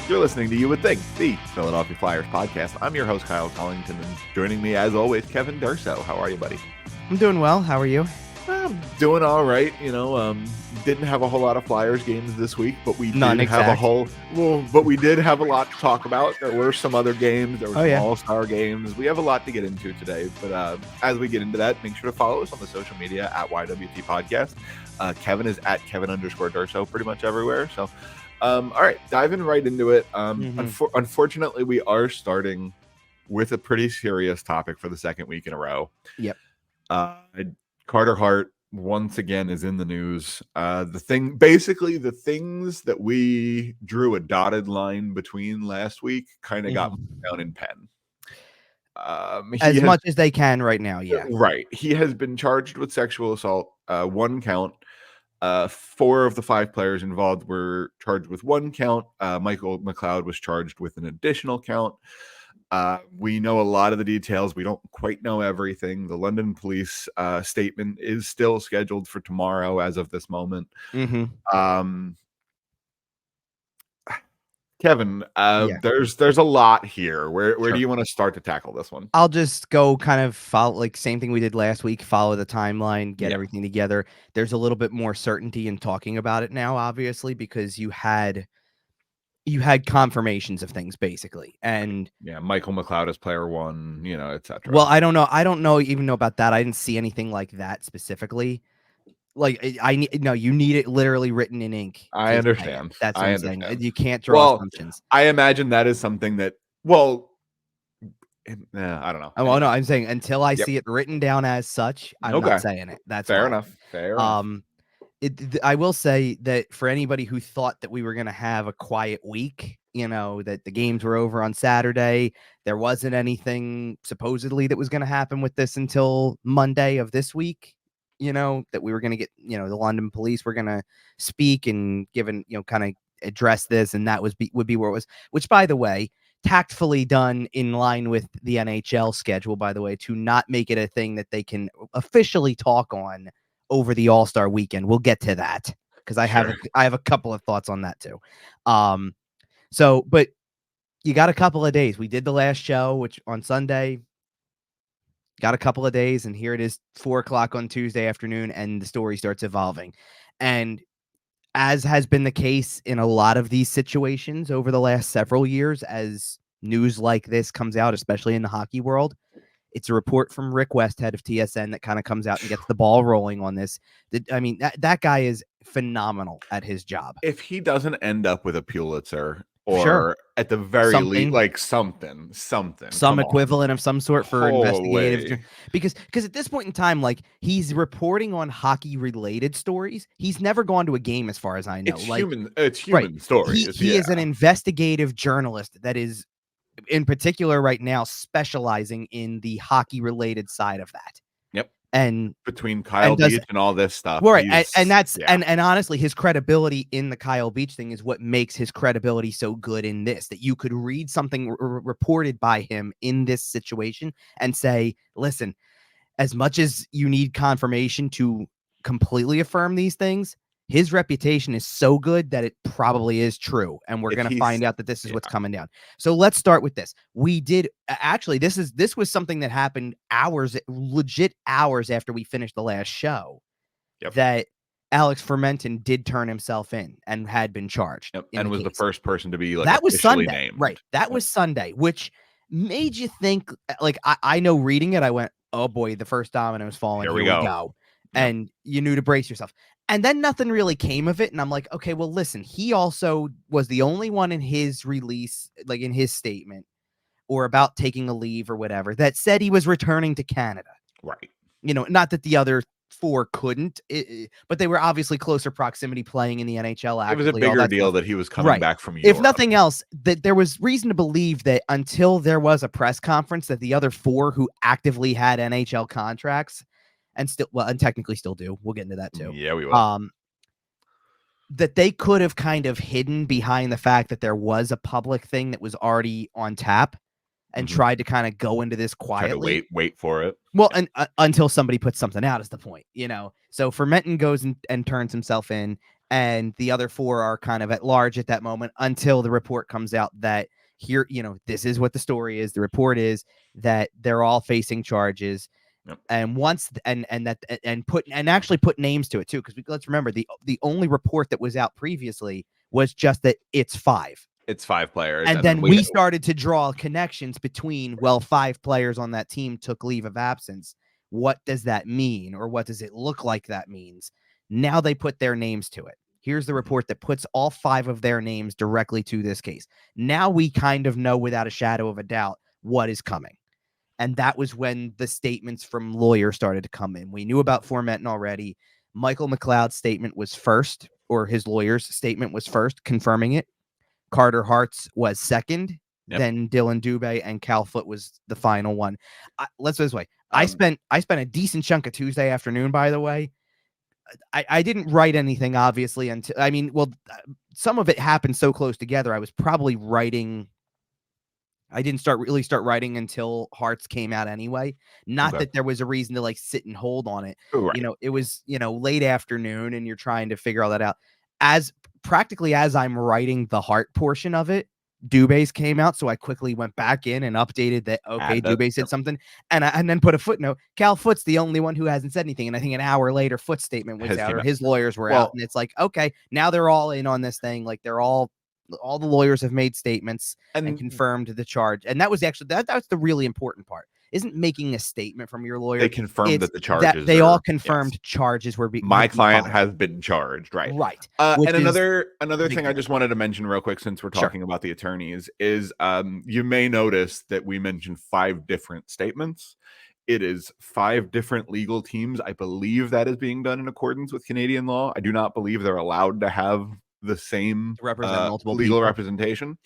You're listening to You Would Think, the Philadelphia Flyers podcast. I'm your host, Kyle Collington, and joining me, as always, Kevin Durso. How are you, buddy? I'm doing well. How are you? I'm doing all right. Didn't have a whole lot of Flyers games this week, but we did have we did have a lot to talk about. There were some other games. There were some All-Star games. We have a lot to get into today, but as we get into that, make sure to follow us on the social media at YWT Podcast. Kevin is at Kevin_Durso pretty much everywhere. So, all right, diving right into it. Unfortunately, we are starting with a pretty serious topic for the second week in a row. Yep. Carter Hart once again is in the news. The things that we drew a dotted line between last week kind of got down in pen. As much as they can right now, yeah. Right. He has been charged with sexual assault, one count. 4 of the 5 players involved were charged with 1 count. Michael McLeod was charged with an additional count. We know a lot of the details. We don't quite know everything. The London police statement is still scheduled for tomorrow as of this moment. Kevin, there's a lot here. Where do you want to start to tackle this one? I'll just go kind of follow, like same thing we did last week, follow the timeline, get everything together. There's a little bit more certainty in talking about it now, obviously, because you had confirmations of things basically. And Michael McLeod is player 1, etc. Well, I don't know even about that. I didn't see anything like that specifically. Like you need it literally written in ink. I understand. That's what I'm saying. You can't draw assumptions. I imagine that is something that, I don't know. Oh, no, I'm saying until I see it written down as such, I'm not saying it. That's fair enough. I will say that for anybody who thought that we were going to have a quiet week, that the games were over on Saturday, there wasn't anything supposedly that was going to happen with this until Monday of this week, that we were going to get, the London police were going to speak and kind of address this. And that would be where it was, which, by the way, tactfully done in line with the NHL schedule, by the way, to not make it a thing that they can officially talk on over the All-Star weekend. We'll get to that because I have a couple of thoughts on that too. But you got a couple of days. We did the last show, which on Sunday, got a couple of days, and here it is 4:00 on Tuesday afternoon, and the story starts evolving. And as has been the case in a lot of these situations over the last several years, as news like this comes out, especially in the hockey world, it's a report from Rick Westhead of TSN that kind of comes out and gets the ball rolling on this. That guy is phenomenal at his job. If he doesn't end up with a Pulitzer or at the very least, like something, some equivalent of some sort for investigative, because at this point in time, like, he's reporting on hockey related stories. He's never gone to a game, as far as I know. It's human stories. He is an investigative journalist that is, in particular right now, specializing in the hockey related side of that. Yep. And between Kyle Beach and all this stuff. Right. And honestly, his credibility in the Kyle Beach thing is what makes his credibility so good in this, that you could read something reported by him in this situation and say, listen, as much as you need confirmation to completely affirm these things, his reputation is so good that it probably is true. And we're going to find out that this is what's coming down. So let's start with this. We did actually, this was something that happened legit hours after we finished the last show, that Alex Fermenton did turn himself in and had been charged. And was the first person to be that was Sunday, named. Right. That was Sunday, which made you think, like, I know reading it, I went, oh boy, the first domino is falling. Here we go. And you knew to brace yourself. And then nothing really came of it. And I'm like, okay, well, listen, he also was the only one in his release, like in his statement or about taking a leave or whatever, that said he was returning to Canada. Right. Not that the other 4 couldn't, but they were obviously closer proximity playing in the NHL. It was a bigger deal that he was coming back from Europe. If nothing else, that there was reason to believe that until there was a press conference, that the other 4 who actively had NHL contracts and technically still do, we'll get into that too. Yeah, we will. That they could have kind of hidden behind the fact that there was a public thing that was already on tap and tried to kind of go into this quietly. Wait for it. Well, and until somebody puts something out is the point, So Fermenton goes and turns himself in, and the other 4 are kind of at large at that moment until the report comes out that here, this is what the story is. The report is that they're all facing charges. Yep. And once and actually put names to it too, because let's remember the only report that was out previously was just that it's 5. It's 5 players. And then we started to draw connections between, 5 players on that team took leave of absence. What does that mean? Or what does it look like that means? Now they put their names to it. Here's the report that puts all 5 of their names directly to this case. Now we kind of know without a shadow of a doubt what is coming. And that was when the statements from lawyers started to come in. We knew about Formenton already. Michael McLeod's statement was first, or his lawyer's statement was first, confirming it. Carter Hart's was second. Yep. Then Dylan Dubé and Cal Foote was the final one. Let's put it this way. I spent a decent chunk of Tuesday afternoon, by the way. I didn't write anything, obviously, until, some of it happened so close together. I was probably writing. I didn't really start writing until Hearts came out anyway. Not that there was a reason to sit and hold on it. Right. It was, late afternoon and you're trying to figure all that out. As I'm writing the Hart portion of it, Dubé's came out. So I quickly went back in and updated that. Okay, Dubé said something. And then put a footnote. Cal Foote's the only one who hasn't said anything. And I think an hour later, Foote's statement was out, or his lawyers were out. And it's like, okay, now they're all in on this thing. They're all the lawyers have made statements and confirmed the charge. And that was actually, that's the really important part. Isn't making a statement from your lawyer. They confirmed that the charges. They all confirmed charges were being. My client has been charged, right? Right. And another thing I just wanted to mention real quick, since we're talking about the attorneys, is you may notice that we mentioned 5 different statements. It is 5 different legal teams. I believe that is being done in accordance with Canadian law. I do not believe they're allowed to have the same multiple legal people. Representation.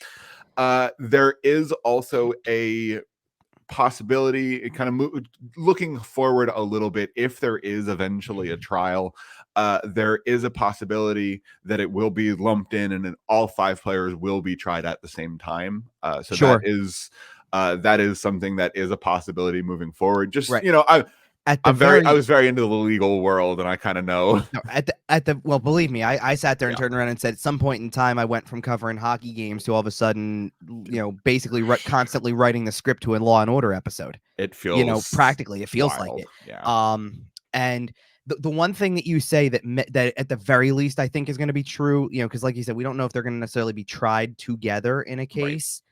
There is also a possibility, kind of looking forward a little bit, if there is eventually a trial, there is a possibility that it will be lumped in and then all 5 players will be tried at the same time. So sure. that is something that is a possibility moving forward. Just right. I was very into the legal world, and I kind of know. Well, believe me, I sat there and turned around and said, at some point in time, I went from covering hockey games to all of a sudden, basically constantly writing the script to a Law and Order episode. It feels, practically, it feels wild. like it. Yeah. And the one thing that you say that at the very least I think is going to be true, because like you said, we don't know if they're going to necessarily be tried together in a case. Right.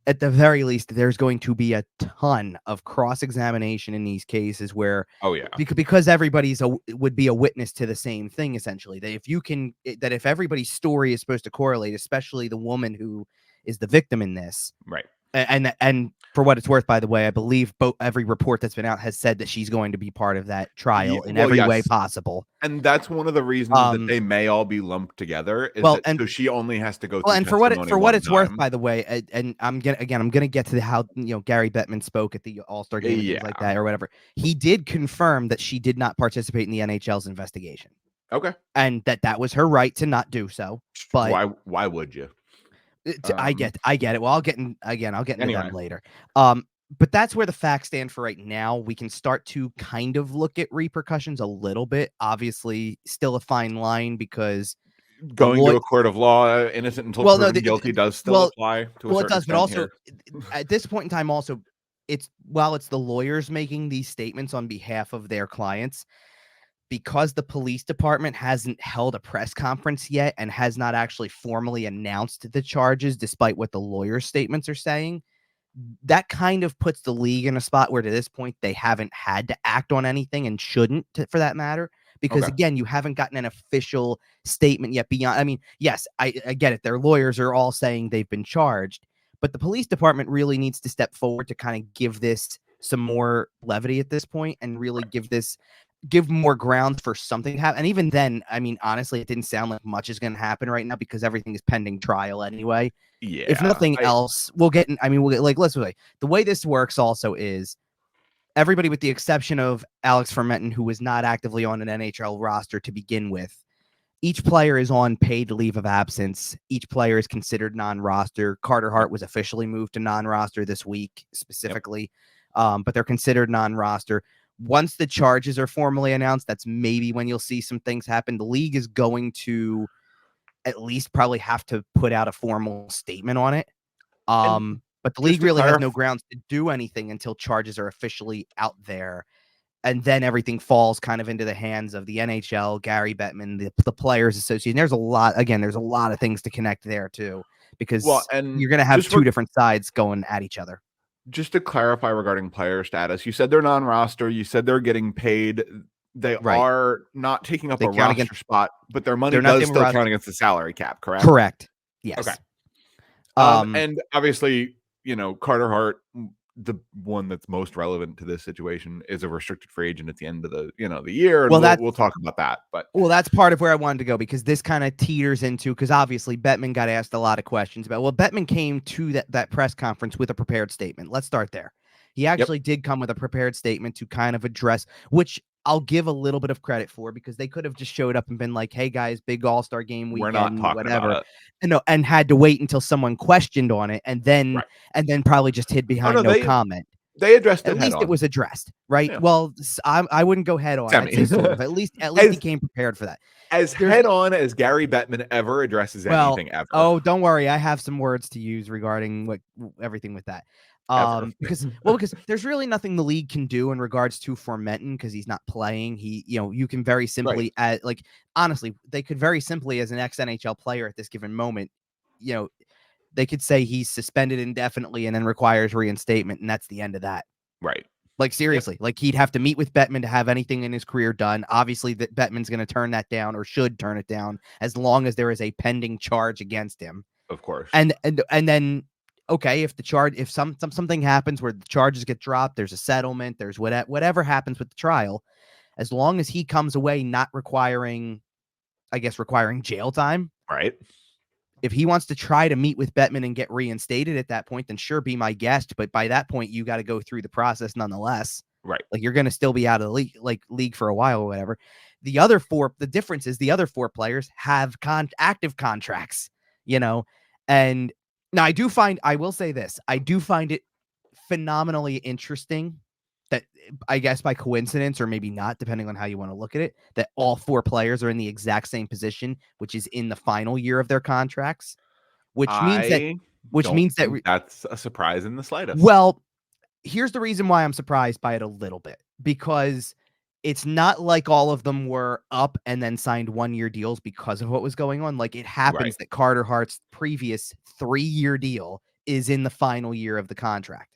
At the very least, there's going to be a ton of cross-examination in these cases where, because everybody's would be a witness to the same thing, essentially. That if everybody's story is supposed to correlate, especially the woman who is the victim in this, right? And for what it's worth, by the way, I believe every report that's been out has said that she's going to be part of that trial in every way possible. And that's one of the reasons that they may all be lumped together. So she only has to go. And for what it's worth, by the way, and I'm gonna get to how Gary Bettman spoke at the All-Star game and things like that or whatever. He did confirm that she did not participate in the NHL's investigation. Okay, and that was her right to not do so. But why would you? I get it. Well, I'll get into them later. But that's where the facts stand for right now. We can start to kind of look at repercussions a little bit. Obviously, still a fine line, because going to a court of law, innocent until proven guilty, does still apply to a certain extent. Well, it does, but also at this point in time, also it's the lawyers making these statements on behalf of their clients. Because the police department hasn't held a press conference yet and has not actually formally announced the charges, despite what the lawyers' statements are saying, that kind of puts the league in a spot where to this point they haven't had to act on anything and shouldn't, for that matter. Because again, you haven't gotten an official statement yet beyond. Yes, I get it. Their lawyers are all saying they've been charged, but the police department really needs to step forward to kind of give this some more levity at this point and really give more grounds for something to happen. And even then, honestly, it didn't sound like much is going to happen right now because everything is pending trial anyway. Yeah. If nothing else, let's say the way this works also is everybody, with the exception of Alex Formenton, who was not actively on an NHL roster to begin with, each player is on paid leave of absence. Each player is considered non-roster. Carter Hart was officially moved to non-roster this week specifically, but they're considered non-roster. Once the charges are formally announced, that's maybe when you'll see some things happen. The league is going to at least probably have to put out a formal statement on it. But the league really has no grounds to do anything until charges are officially out there. And then everything falls kind of into the hands of the NHL, Gary Bettman, the Players Association. There's a lot of things to connect there too, because you're going to have two different sides going at each other. Just to clarify regarding player status, you said they're non-roster. You said they're getting paid. They are not taking up a roster spot, but their money does still count against the salary cap, correct? Correct. Yes. Okay. And obviously, Carter Hart, the one that's most relevant to this situation, is a restricted free agent at the end of the the year. And we'll talk about that. But that's part of where I wanted to go, because this kind of teeters into, because obviously Bettman got asked a lot of questions about. Well, Bettman came to that press conference with a prepared statement. Let's start there. He actually did come with a prepared statement to kind of address, which I'll give a little bit of credit for, because they could have just showed up and been like, "Hey guys, big All-Star game weekend, we're not talking whatever," about it. And had to wait until someone questioned on it, and then probably just hid behind no comment. They addressed it. At least it was addressed, right? Yeah. Well, I wouldn't go head on. I'd say sort of. At least he came prepared for that. As head on as Gary Bettman ever addresses anything ever. Oh, don't worry, I have some words to use regarding everything with that. Because there's really nothing the league can do in regards to Formenton, because he's not playing. You can very simply honestly, they could very simply, as an ex-NHL player at this given moment, they could say he's suspended indefinitely and then requires reinstatement, and that's the end of that. Right. Like, seriously, like he'd have to meet with Bettman to have anything in his career done. Obviously, that Bettman's going to turn that down, or should turn it down, as long as there is a pending charge against him. Of course. And then, okay, if something happens where the charges get dropped, there's a settlement, there's whatever happens with the trial, as long as he comes away not requiring jail time. Right. If he wants to try to meet with Bettman and get reinstated at that point, then sure, be my guest. But by that point, you got to go through the process nonetheless. Right. Like, you're going to still be out of the league for a while or whatever. The difference is the other four players have active contracts, and now I will say this, I do find it phenomenally interesting that, I guess by coincidence, or maybe not, depending on how you want to look at it, that all four players are in the exact same position, which is in the final year of their contracts, which means that that's a surprise in the slightest. Well, here's the reason why I'm surprised by it a little bit, because it's not like all of them were up and then signed 1-year deals because of what was going on. Like, it happens that Carter Hart's previous 3-year deal is in the final year of the contract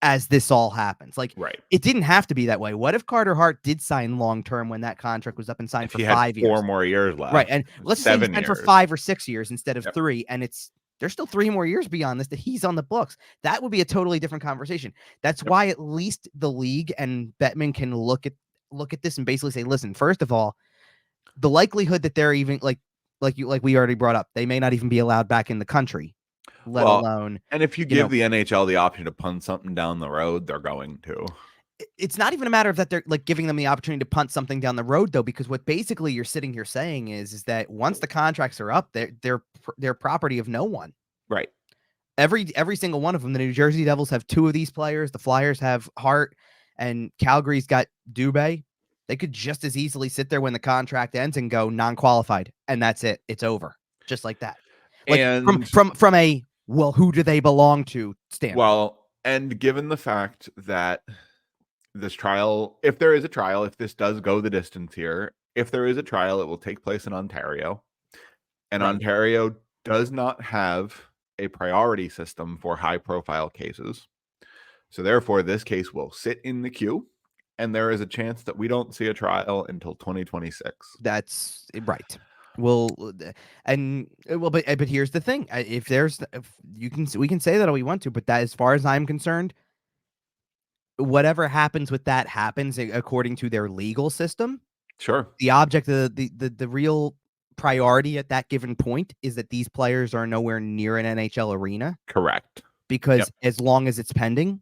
as this all happens. Like, it didn't have to be that way. What if Carter Hart did sign long-term when that contract was up and signed for 5 years? 4 more years left. Right. And let's say he signed for 5 or 6 years instead of 3. And there's still 3 more years beyond this that he's on the books. That would be a totally different conversation. That's why at least the league and Bettman can look at this and basically say, listen, first of all, the likelihood that they're even like we already brought up, they may not even be allowed back in the country, let alone. And if you give the NHL the option to punt something down the road, they're going to. It's not even a matter of that they're like giving them the opportunity to punt something down the road, though, because what basically you're sitting here saying is that once the contracts are up, they're property of no one. Right. Every single one of them. The New Jersey Devils have 2 of these players. The Flyers have Hart, and Calgary's got Dubé. They could just as easily sit there when the contract ends and go non-qualified, and that's it. It's over, just like that. Like, and from a who do they belong to standpoint. Well, and given the fact that this trial, if there is a trial, if this does go the distance here, if there is a trial, it will take place in Ontario, and Ontario does not have a priority system for high-profile cases. So therefore, this case will sit in the queue, and there is a chance that we don't see a trial until 2026. That's right. But here's the thing: we can say that all we want to, but that, as far as I'm concerned, whatever happens with that happens according to their legal system. Sure. The object of the real priority at that given point is that these players are nowhere near an NHL arena. Correct. Because as long as it's pending,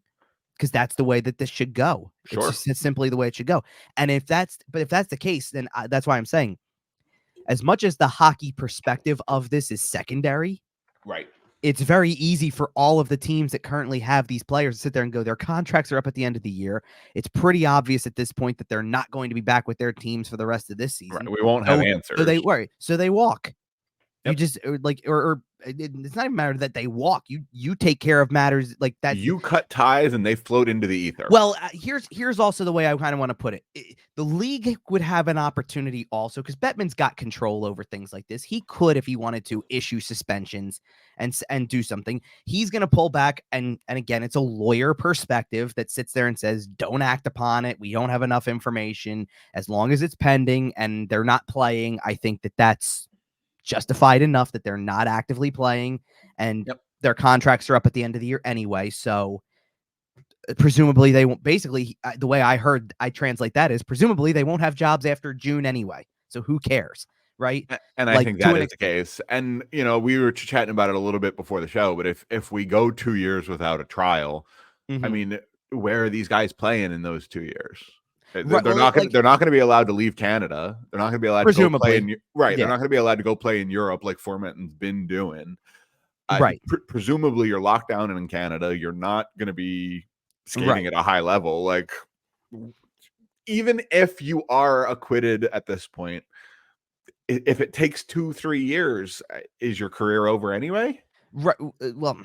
because that's the way that this should go. Sure. It's simply the way it should go. And if that's the case, then that's why I'm saying, as much as the hockey perspective of this is secondary, right, it's very easy for all of the teams that currently have these players to sit there and go, their contracts are up at the end of the year. It's pretty obvious at this point that they're not going to be back with their teams for the rest of this season. Right. We won't have answers. So they walk. Yep. You just or it's not even a matter that they walk. You take care of matters like that. You cut ties and they float into the ether. Well, here's also the way I kind of want to put it. The league would have an opportunity also, because Bettman's got control over things like this. He could, if he wanted to, issue suspensions and do something. He's going to pull back, and again, it's a lawyer perspective that sits there and says, don't act upon it. We don't have enough information. As long as it's pending and they're not playing, I think that's justified enough that they're not actively playing, and their contracts are up at the end of the year anyway. So presumably they won't, basically the way I translate that is presumably they won't have jobs after June anyway. So who cares? Right. And I think that is the case. And, we were chatting about it a little bit before the show, but if we go 2 years without a trial, I mean, where are these guys playing in those 2 years? They're not going to be allowed to leave Canada. They're not going to be allowed to go play in They're not going to be allowed to go play in Europe like Formanton's been doing. Right. Presumably you're locked down in Canada. You're not going to be skating at a high level. Like, even if you are acquitted at this point, if it takes 2-3 years, is your career over anyway? Right. Well,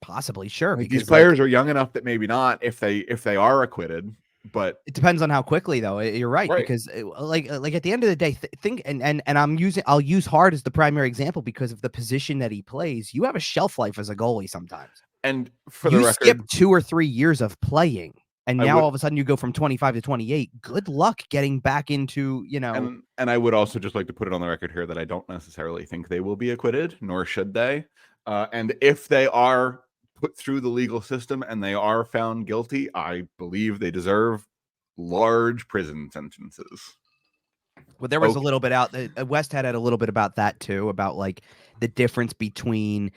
possibly, sure. Because these players are young enough that maybe not if they are acquitted. But it depends on how quickly, though. You're right, because like at the end of the day, think and I'll use Hart as the primary example because of the position that he plays. You have a shelf life as a goalie sometimes, and for the record, skip 2 or 3 years of playing, and now all of a sudden you go from 25 to 28. Good luck getting back into And I would also just like to put it on the record here that I don't necessarily think they will be acquitted, nor should they. And if they are put through the legal system and they are found guilty, I believe they deserve large prison sentences. Well, there was a little bit out. West had a little bit about that too, about like the difference between,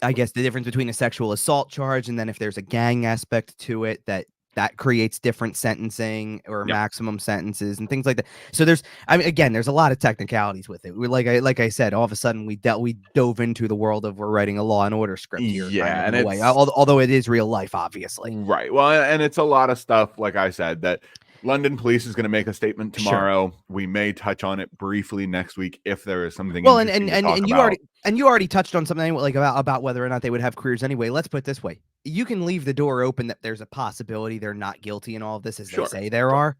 I guess, the difference between a sexual assault charge and then if there's a gang aspect to it, that creates different sentencing or maximum sentences and things like that. So there's a lot of technicalities with it. Like I said, all of a sudden we dove into the world of we're writing a Law and Order script here. Yeah, and although it is real life, obviously. Right. Well, and it's a lot of stuff, like I said, that London Police is going to make a statement tomorrow. Sure. We may touch on it briefly next week if there is something. Well, and you already touched on something like about whether or not they would have careers anyway. Let's put it this way: you can leave the door open that there's a possibility they're not guilty in all of this, as they say there are.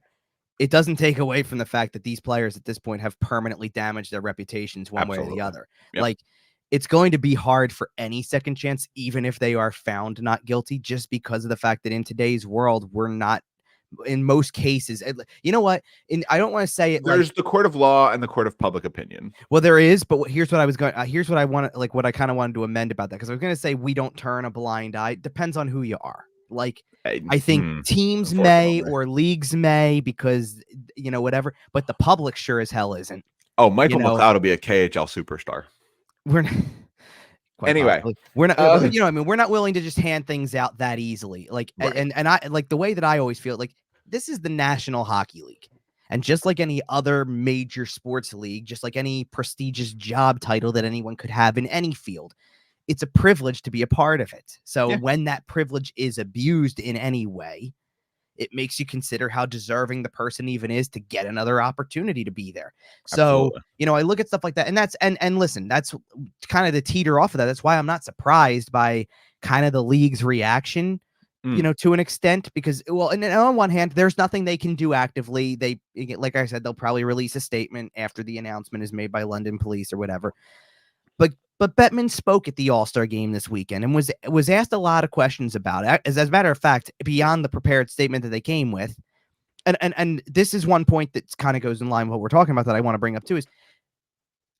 It doesn't take away from the fact that these players at this point have permanently damaged their reputations one way or the other. Yep. Like, it's going to be hard for any second chance, even if they are found not guilty, just because of the fact that in today's world, we're not. In most cases, you know what? I don't want to say it. There's the court of law and the court of public opinion. Well, there is, but here's what I was going. Here's what I want. Like, what I kind of wanted to amend about that, because I was going to say we don't turn a blind eye. Depends on who you are. Like, I think teams may or leagues may, because whatever. But the public sure as hell isn't. Oh, Michael McLeod will be a KHL superstar. We're not. Anyway, possibly. We're not, we're not willing to just hand things out that easily. Like, and I like the way that I always feel like this is the National Hockey League. And just like any other major sports league, just like any prestigious job title that anyone could have in any field, it's a privilege to be a part of it. So when that privilege is abused in any way, it makes you consider how deserving the person even is to get another opportunity to be there. So, I look at stuff like that, and that's, and listen, that's kind of the teeter off of that. That's why I'm not surprised by kind of the league's reaction, to an extent, because, well, and on one hand, there's nothing they can do actively. They, like I said, they'll probably release a statement after the announcement is made by London Police or whatever. But Bettman spoke at the All-Star game this weekend and was asked a lot of questions about it. As a matter of fact, beyond the prepared statement that they came with, and this is one point that kind of goes in line with what we're talking about that I want to bring up too, is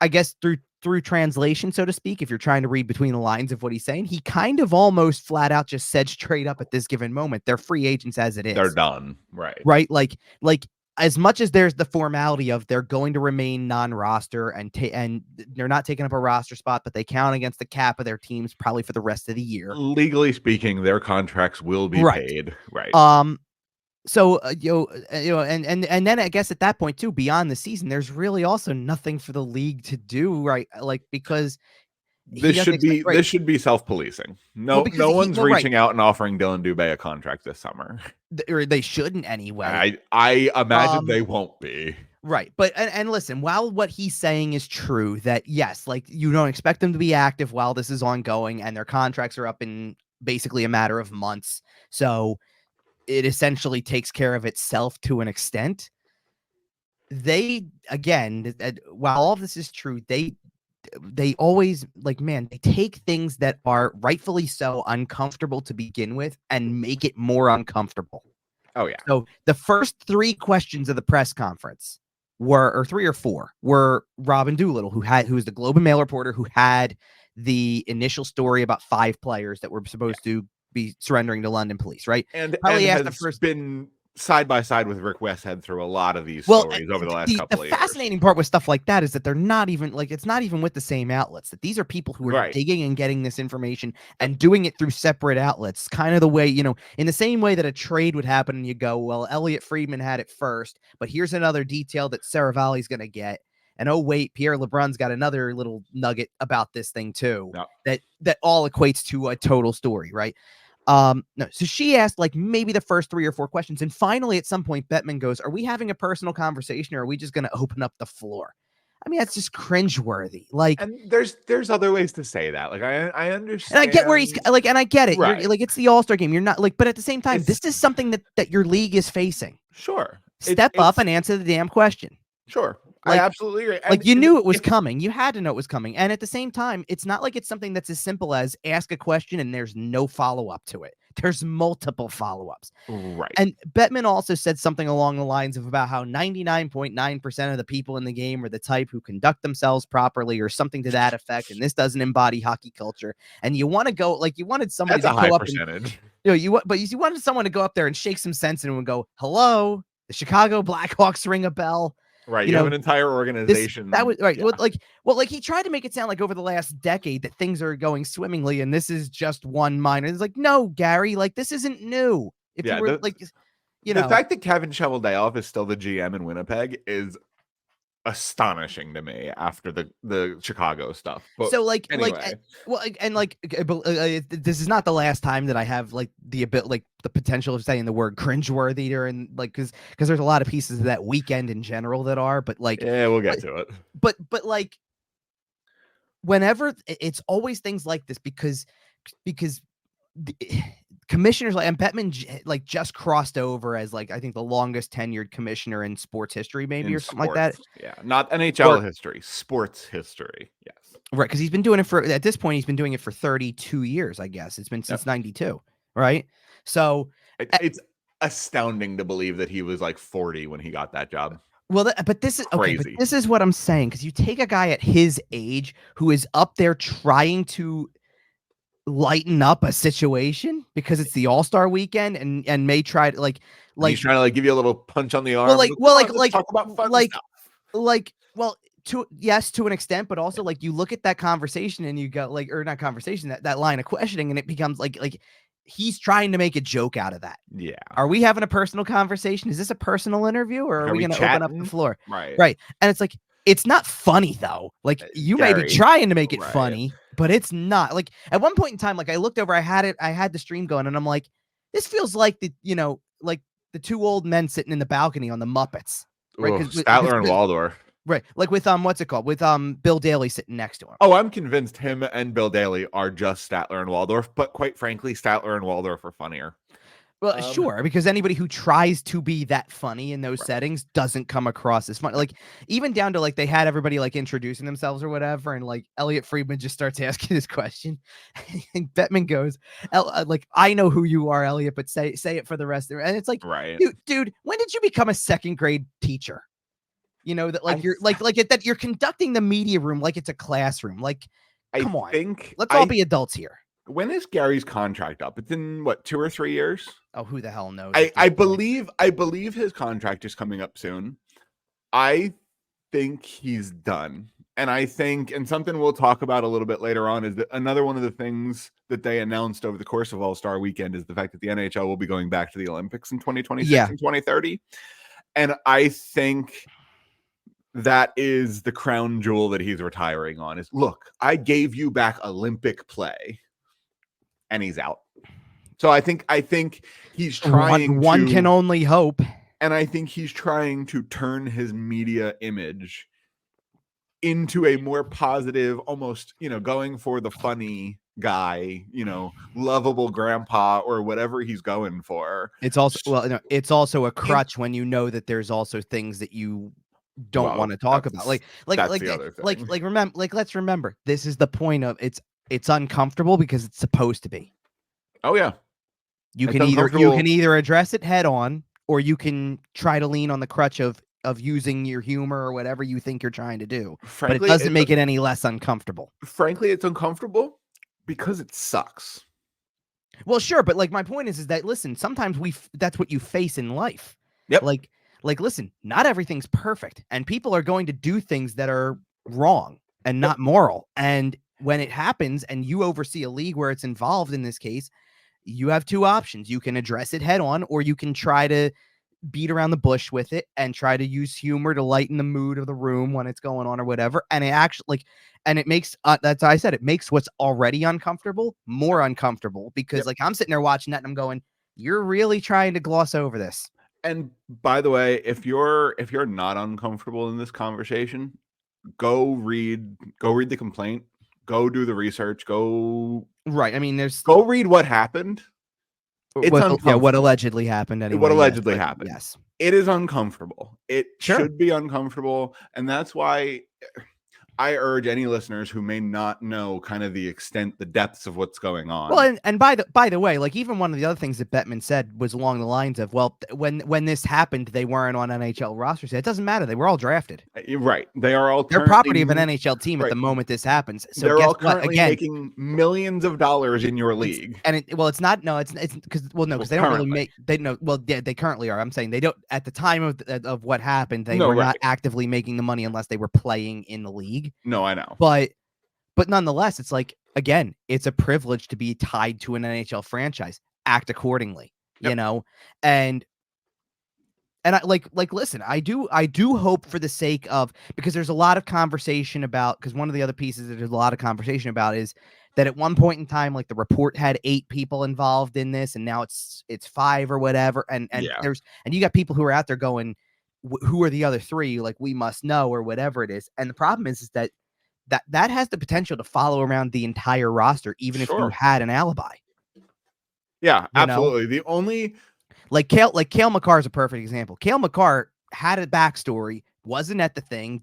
I guess through translation, so to speak, if you're trying to read between the lines of what he's saying, he kind of almost flat out just said straight up at this given moment, they're free agents as it is. They're done. Right. Right. Like as much as there's the formality of they're going to remain non-roster and they're not taking up a roster spot, but they count against the cap of their teams probably for the rest of the year. Legally speaking, their contracts will be paid. Right. So, and then I guess at that point too, beyond the season, there's really also nothing for the league to do, right? Like, because this should be self-policing. No one's reaching out and offering Dylan Dubé a contract this summer. Or they shouldn't anyway. I imagine they won't be. Right. But and listen, while what he's saying is true, that yes, like you don't expect them to be active while this is ongoing and their contracts are up in basically a matter of months. So it essentially takes care of itself to an extent. They, again, while all of this is true, they always they take things that are rightfully so uncomfortable to begin with and make it more uncomfortable. Oh yeah. So the first 3 questions of the press conference or 3 or 4 were Robin Doolittle, who was the Globe and Mail reporter who had the initial story about 5 players that were supposed to be surrendering to London police, right? And probably has been side by side with Rick Westhead through a lot of these stories over the last couple of years. The fascinating part with stuff like that is that they're not even it's not even with the same outlets. That these are people who are digging and getting this information and doing it through separate outlets. Kind of the way, in the same way that a trade would happen and you go, well, Elliot Friedman had it first, but here's another detail that Saravalli's going to get. And oh, wait, Pierre LeBrun's got another little nugget about this thing too. That all equates to a total story, right? No, so she asked maybe the first 3 or 4 questions, and finally at some point Bettman goes, are we having a personal conversation or are we just going to open up the floor? I mean, that's just cringeworthy. And there's other ways to say that. I understand, and I get where he's and I get it. Right. It's the All-Star game. You're not but at the same time, this is something that your league is facing. Sure, step up and answer the damn question. Sure. I absolutely agree. You knew it was coming. You had to know it was coming. And at the same time, it's not like it's something that's as simple as ask a question and there's no follow-up to it. There's multiple follow-ups. Right. And Bettman also said something along the lines of about how 99.9% of the people in the game are the type who conduct themselves properly or something to that effect. And this doesn't embody hockey culture. And you want to go, you wanted somebody That's to a go high up percentage. And, you wanted someone to go up there and shake some sense and go, hello, the Chicago Blackhawks ring a bell. Right, you have an entire organization. That was right. Yeah. He tried to make it sound like over the last decade that things are going swimmingly, and this is just one minor. It's no, Gary, this isn't new. If you were the fact that Kevin Cheveldayoff is still the GM in Winnipeg is astonishing to me after the Chicago stuff. But so anyway. This is not the last time that I have the potential of saying the word cringeworthy during because there's a lot of pieces of that weekend in general that are, but yeah, we'll get to it. But whenever it's always things like this because the commissioners and Bettman just crossed over as I think the longest tenured commissioner in sports history, maybe, or something like that. Yeah, not NHL history, sports history. Yes, right, because he's been doing it at this point. He's been doing it for 32 years, I guess. It's been since '92, right? So it's astounding to believe that he was 40 when he got that job. Well, but this is crazy. Okay, but this is what I'm saying, because you take a guy at his age who is up there trying to lighten up a situation because it's the All-Star weekend and may try to he's trying to give you a little punch on the arm. Talk about fun stuff. To an extent, but also you look at that conversation and you go or not conversation, that line of questioning, and it becomes he's trying to make a joke out of that. Yeah. Are we having a personal conversation? Is this a personal interview, or are we going to open up the floor? Right. And it's it's not funny though. You may be trying to make it funny, but it's not. At one point in time, I looked over, I had the stream going, and I'm this feels like the two old men sitting in the balcony on the Muppets. Right. Statler and Waldorf. Right. With what's it called? With Bill Daly sitting next to him. Oh, I'm convinced him and Bill Daly are just Statler and Waldorf, but quite frankly, Statler and Waldorf are funnier. Well, sure, because anybody who tries to be that funny in those settings doesn't come across as funny. Even down to they had everybody introducing themselves or whatever, and Elliot Friedman just starts asking his question, and Bettman goes, "I know who you are, Elliot, but say it for the rest of it." And it's right, dude, when did you become a second grade teacher? That you're conducting the media room like it's a classroom. Come on, let's all be adults here. When is Gary's contract up? It's in 2 or 3 years? Oh, who the hell knows? I believe his contract is coming up soon. I think he's done. And I think, and something we'll talk about a little bit later on, is that another one of the things that they announced over the course of All-Star Weekend is the fact that the NHL will be going back to the Olympics in 2026 and 2030. And I think that is the crown jewel that he's retiring on. Is, look, I gave you back Olympic play, and he's out. So I think he's trying. One can only hope, and I think he's trying to turn his media image into a more positive, almost, going for the funny guy, lovable grandpa or whatever he's going for. It's also it's also a crutch when you know that there's also things that you don't want to talk about. Let's remember, this is the point of it's uncomfortable because it's supposed to be. Oh yeah. You can either address it head on, or you can try to lean on the crutch of using your humor or whatever you think you're trying to do. Frankly, but it doesn't make it any less uncomfortable. Frankly, it's uncomfortable because it sucks. Well, sure, but my point is that, listen, sometimes that's what you face in life. Yep. Listen, not everything's perfect, and people are going to do things that are wrong and not moral. And when it happens and you oversee a league where it's involved in this case, you have two options. You can address it head on, or you can try to beat around the bush with it and try to use humor to lighten the mood of the room when it's going on or whatever. And it actually, it makes, that's how I said, it makes what's already uncomfortable more uncomfortable, because I'm sitting there watching that and I'm going, you're really trying to gloss over this. And by the way, if you're not uncomfortable in this conversation, go read the complaint, go do the research, go read what happened. It's what allegedly happened anyway. What allegedly happened. Yes. It is uncomfortable. It should be uncomfortable. And that's why I urge any listeners who may not know kind of the depths of what's going on. Well, and by the way, even one of the other things that Bettman said was along the lines of, well, when this happened, they weren't on NHL rosters. It doesn't matter. They were all drafted. Right. They are all they're property of an NHL team at the moment this happens. So they're all currently making millions of dollars in your league. It's not. No, it's because they don't really make. They know. Well, they currently are. I'm saying they don't. At the time of what happened, they were not actively making the money unless they were playing in the league. No, I know. But nonetheless, it's again, it's a privilege to be tied to an NHL franchise. Act accordingly, and I listen, I do hope, for the sake of, because there's a lot of conversation about, because one of the other pieces that there's a lot of conversation about is that at one point in time, the report had 8 people involved in this, and now it's 5 or whatever. And you got people who are out there going, who are the other 3? We must know, or whatever it is. And the problem is that has the potential to follow around the entire roster, even if you had an alibi. Yeah, absolutely. The only Cale Makar is a perfect example. Cale Makar had a backstory, wasn't at the thing,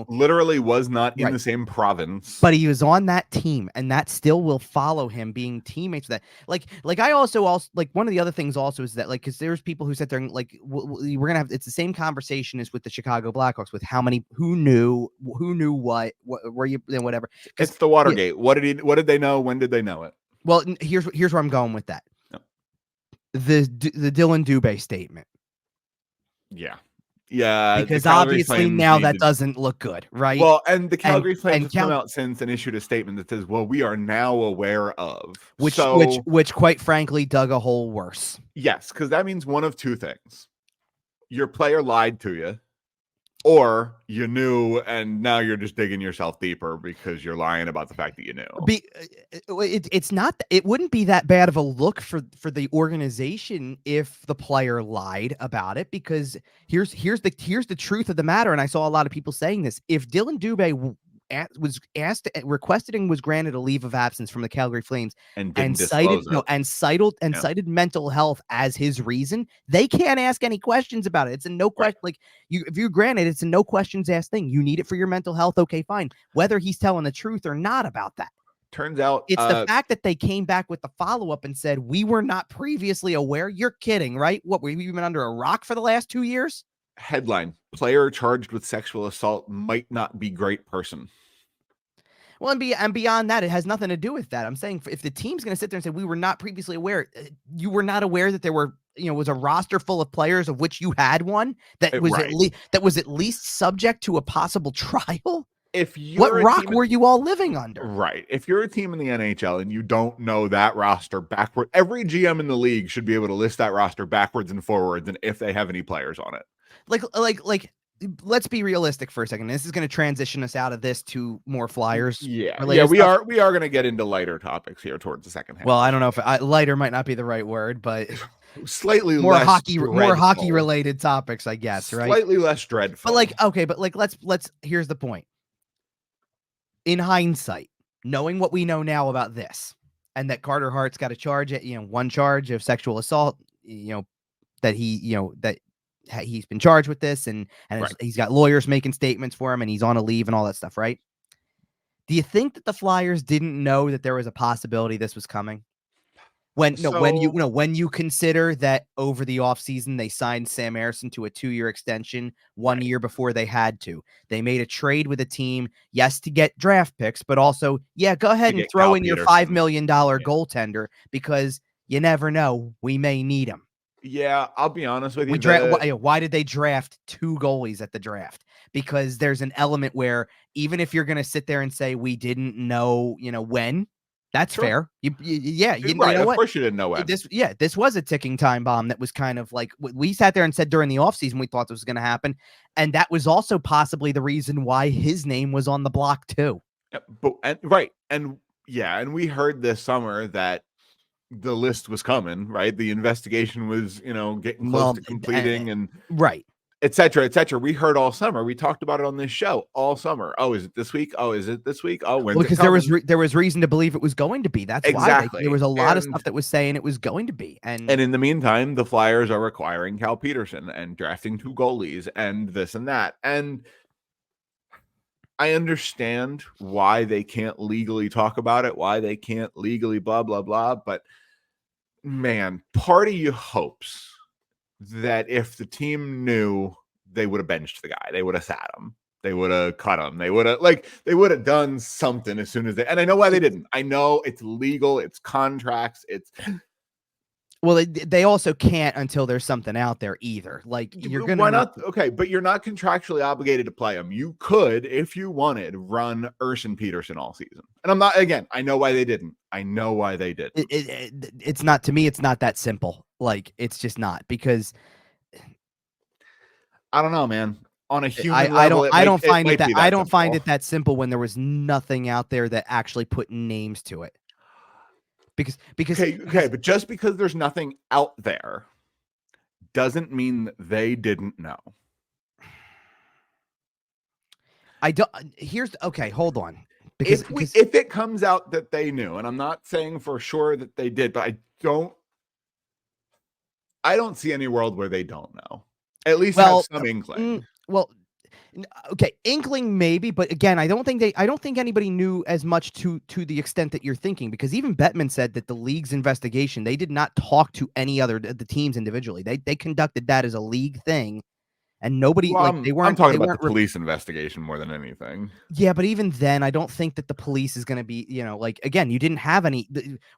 literally was not in the same province, but he was on that team, and that still will follow him, being teammates with that. I also one of the other things also is that, because there's people who sit there and we're gonna have, it's the same conversation as with the Chicago Blackhawks, with how many, who knew what were you, whatever. It's the Watergate. What did they know? When did they know it? Well, here's where I'm going with that. The Dylan Dubé statement. Yeah, because obviously now that doesn't look good, right? Well, and the Calgary Flames have come out since and issued a statement that says, well, we are now aware of. Which quite frankly dug a hole worse. Yes, because that means one of two things. Your player lied to you, or you knew and now you're just digging yourself deeper because you're lying about the fact that you knew. It wouldn't be that bad of a look for the organization if the player lied about it, because here's the truth of the matter. And I saw a lot of people saying this. If Dylan Dubé requested and was granted a leave of absence from the Calgary Flames and cited mental health as his reason, they can't ask any questions about it. It's a no question. If you're granted, it's a no questions asked thing. You need it for your mental health. Okay, fine. Whether he's telling the truth or not about that. Turns out it's the fact that they came back with the follow-up and said, we were not previously aware. You're kidding, right? What, we've been under a rock for the last 2 years? Headline: player charged with sexual assault might not be great person. Well, and beyond that, it has nothing to do with that. I'm saying, if the team's going to sit there and say, we were not previously aware, you were not aware that there were, was a roster full of players of which you had one that was at least subject to a possible trial. What rock were you all living under? Right. If you're a team in the NHL and you don't know that roster backward, every GM in the league should be able to list that roster backwards and forwards, and if they have any players on it. let's be realistic for a second. This is going to transition us out of this to more Flyers. Yeah, we are going to get into lighter topics here towards the second half. Well, I don't know if lighter might not be the right word, but slightly more less more hockey related topics, I guess, right? Slightly less dreadful. But let's here's the point. In hindsight, knowing what we know now about this, and that Carter Hart's got a charge at one charge of sexual assault, that he's been charged with this, and right. He's got lawyers making statements for him, and he's on a leave and all that stuff, right? Do you think that the Flyers didn't know that there was a possibility this was coming? When you consider that over the offseason they signed Sam Ersson to a 2-year extension 1 year before they had to. They made a trade with a team, yes, to get draft picks, but also, go ahead and throw in your $5 million goaltender, because you never know, we may need him. Yeah, I'll be honest with you. Why did they draft 2 goalies at the draft? Because there's an element where even if you're going to sit there and say we didn't know, when, that's fair. You know what? Of course you didn't know when. This was a ticking time bomb that was kind of like, we sat there and said during the offseason we thought this was going to happen, and that was also possibly the reason why his name was on the block too. And we heard this summer that the list was coming, right? The investigation was, getting close to completing, and right. Et cetera, et cetera. We heard all summer. We talked about it on this show all summer. Oh, is it this week? Oh, is it this week? Oh, when's because there was reason to believe it was going to be. That's exactly why there was a lot of stuff that was saying it was going to be. And in the meantime, the Flyers are acquiring Cal Peterson and drafting 2 goalies and this and that. And I understand why they can't legally talk about it, why they can't legally blah, blah, blah. But man, part of you hopes that if the team knew, they would have benched the guy. They would have sat him. They would have cut him. They would have done something as soon as and I know why they didn't. I know it's legal. It's contracts. Well, they also can't until there's something out there either. Like, you're going to... Why not? Okay, but you're not contractually obligated to play him. You could, if you wanted, run Ersson Peterson all season. And I'm not, again, I know why they didn't. It's not, to me, it's not that simple. Like, it's just not, because... I don't know, man. On a human level, I don't find it that simple when there was nothing out there that actually put names to it. Because but just because there's nothing out there doesn't mean that they didn't know. Hold on. Because if it comes out that they knew, and I'm not saying for sure that they did, but I don't see any world where they don't know. At least have some inkling. Inkling maybe, but again, I don't think anybody knew as much to the extent that you're thinking, because even Bettman said that the league's investigation, they did not talk to any other the teams individually. They conducted that as a league thing, and nobody I'm talking about the police investigation more than anything. Yeah, but even then, I don't think that the police is going to be, again, you didn't have any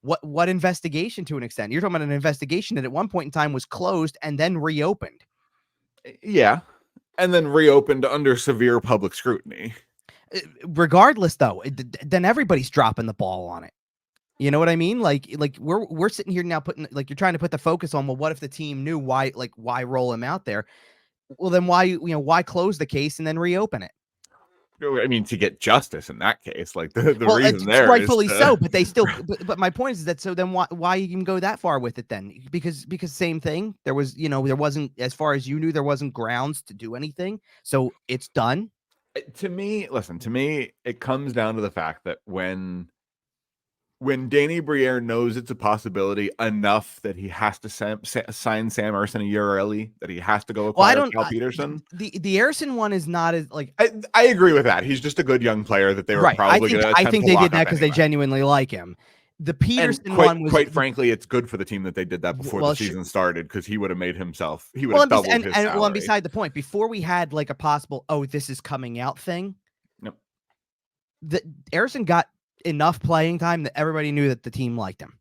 what investigation to an extent. You're talking about an investigation that at one point in time was closed and then reopened. Yeah. And then reopened under severe public scrutiny. Regardless, though, then everybody's dropping the ball on it. You know what I mean? Like we're sitting here now putting, like, you're trying to put the focus on, well, what if the team knew? Why roll him out there? Well, then why close the case and then reopen it? I mean, to get justice in that case, like the reason there, rightfully so, but they still. But my point is that, so then why even go that far with it then? Because same thing. There was, there wasn't, as far as you knew, there wasn't grounds to do anything. So it's done. To me, it comes down to the fact that when Danny Briere knows it's a possibility enough that he has to sign Sam Ersson a year early, that he has to go acquire Cal Peterson. The Ersson one is not as like... I agree with that. He's just a good young player that they were probably going to attempt to lock up. I think they did that because they genuinely like him. The Peterson one was... Quite frankly, it's good for the team that they did that before the season started, because he would have made himself... He would have doubled his salary. Well, and beside the point, before we had like a possible, this is coming out thing, nope. Ersson got enough playing time that everybody knew that the team liked him.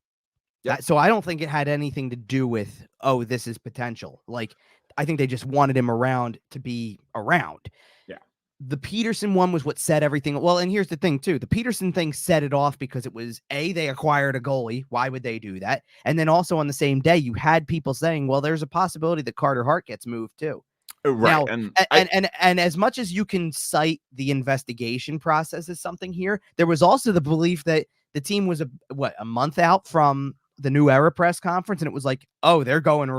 Yep. So I don't think it had anything to do with, this is potential. Like, I think they just wanted him around to be around. Yeah. The Peterson one was what set everything. Well, and here's the thing too. The Peterson thing set it off because it was they acquired a goalie. Why would they do that? And then also on the same day, you had people saying, well, there's a possibility that Carter Hart gets moved too. Right. Now, and as much as you can cite the investigation process as something here, there was also the belief that the team was a month out from the New Era press conference, and it was like, oh, they're going.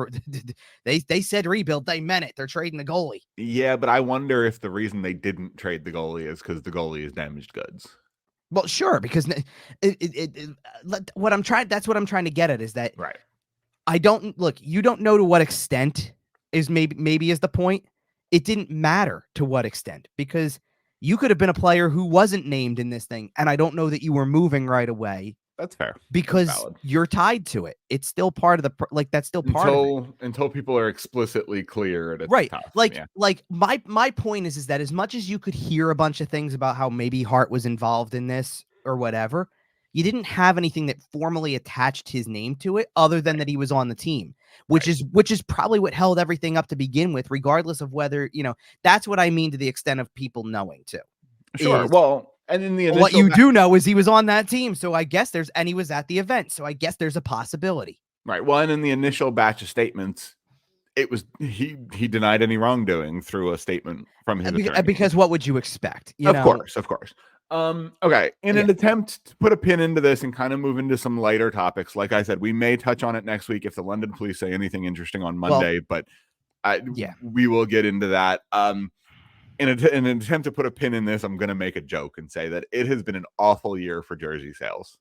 They said rebuild, they meant it. They're trading the goalie. Yeah, but I wonder if the reason they didn't trade the goalie is because the goalie is damaged goods. Well, sure, because what I'm trying to get at is that right. You don't know to what extent is maybe is the point. It didn't matter to what extent, because you could have been a player who wasn't named in this thing, and I don't know that you were moving right away. That's fair. Because you're tied to it. It's still part of that's still part of it. Until people are explicitly clear. Right. Tough. Like my point is that as much as you could hear a bunch of things about how maybe Hart was involved in this or whatever, you didn't have anything that formally attached his name to it other than that he was on the team, which is probably what held everything up to begin with, regardless of whether, that's what I mean to the extent of people knowing too. Sure. And in the initial what you do know is he was on that team. So I guess and he was at the event. So I guess there's a possibility. Right. Well, and in the initial batch of statements, it was he denied any wrongdoing through a statement from his attorney. Because what would you expect? Of course. Okay. In an attempt to put a pin into this and kind of move into some lighter topics, like I said, we may touch on it next week if the London police say anything interesting on Monday, but we will get into that. In an attempt to put a pin in this, I'm going to make a joke and say that it has been an awful year for jersey sales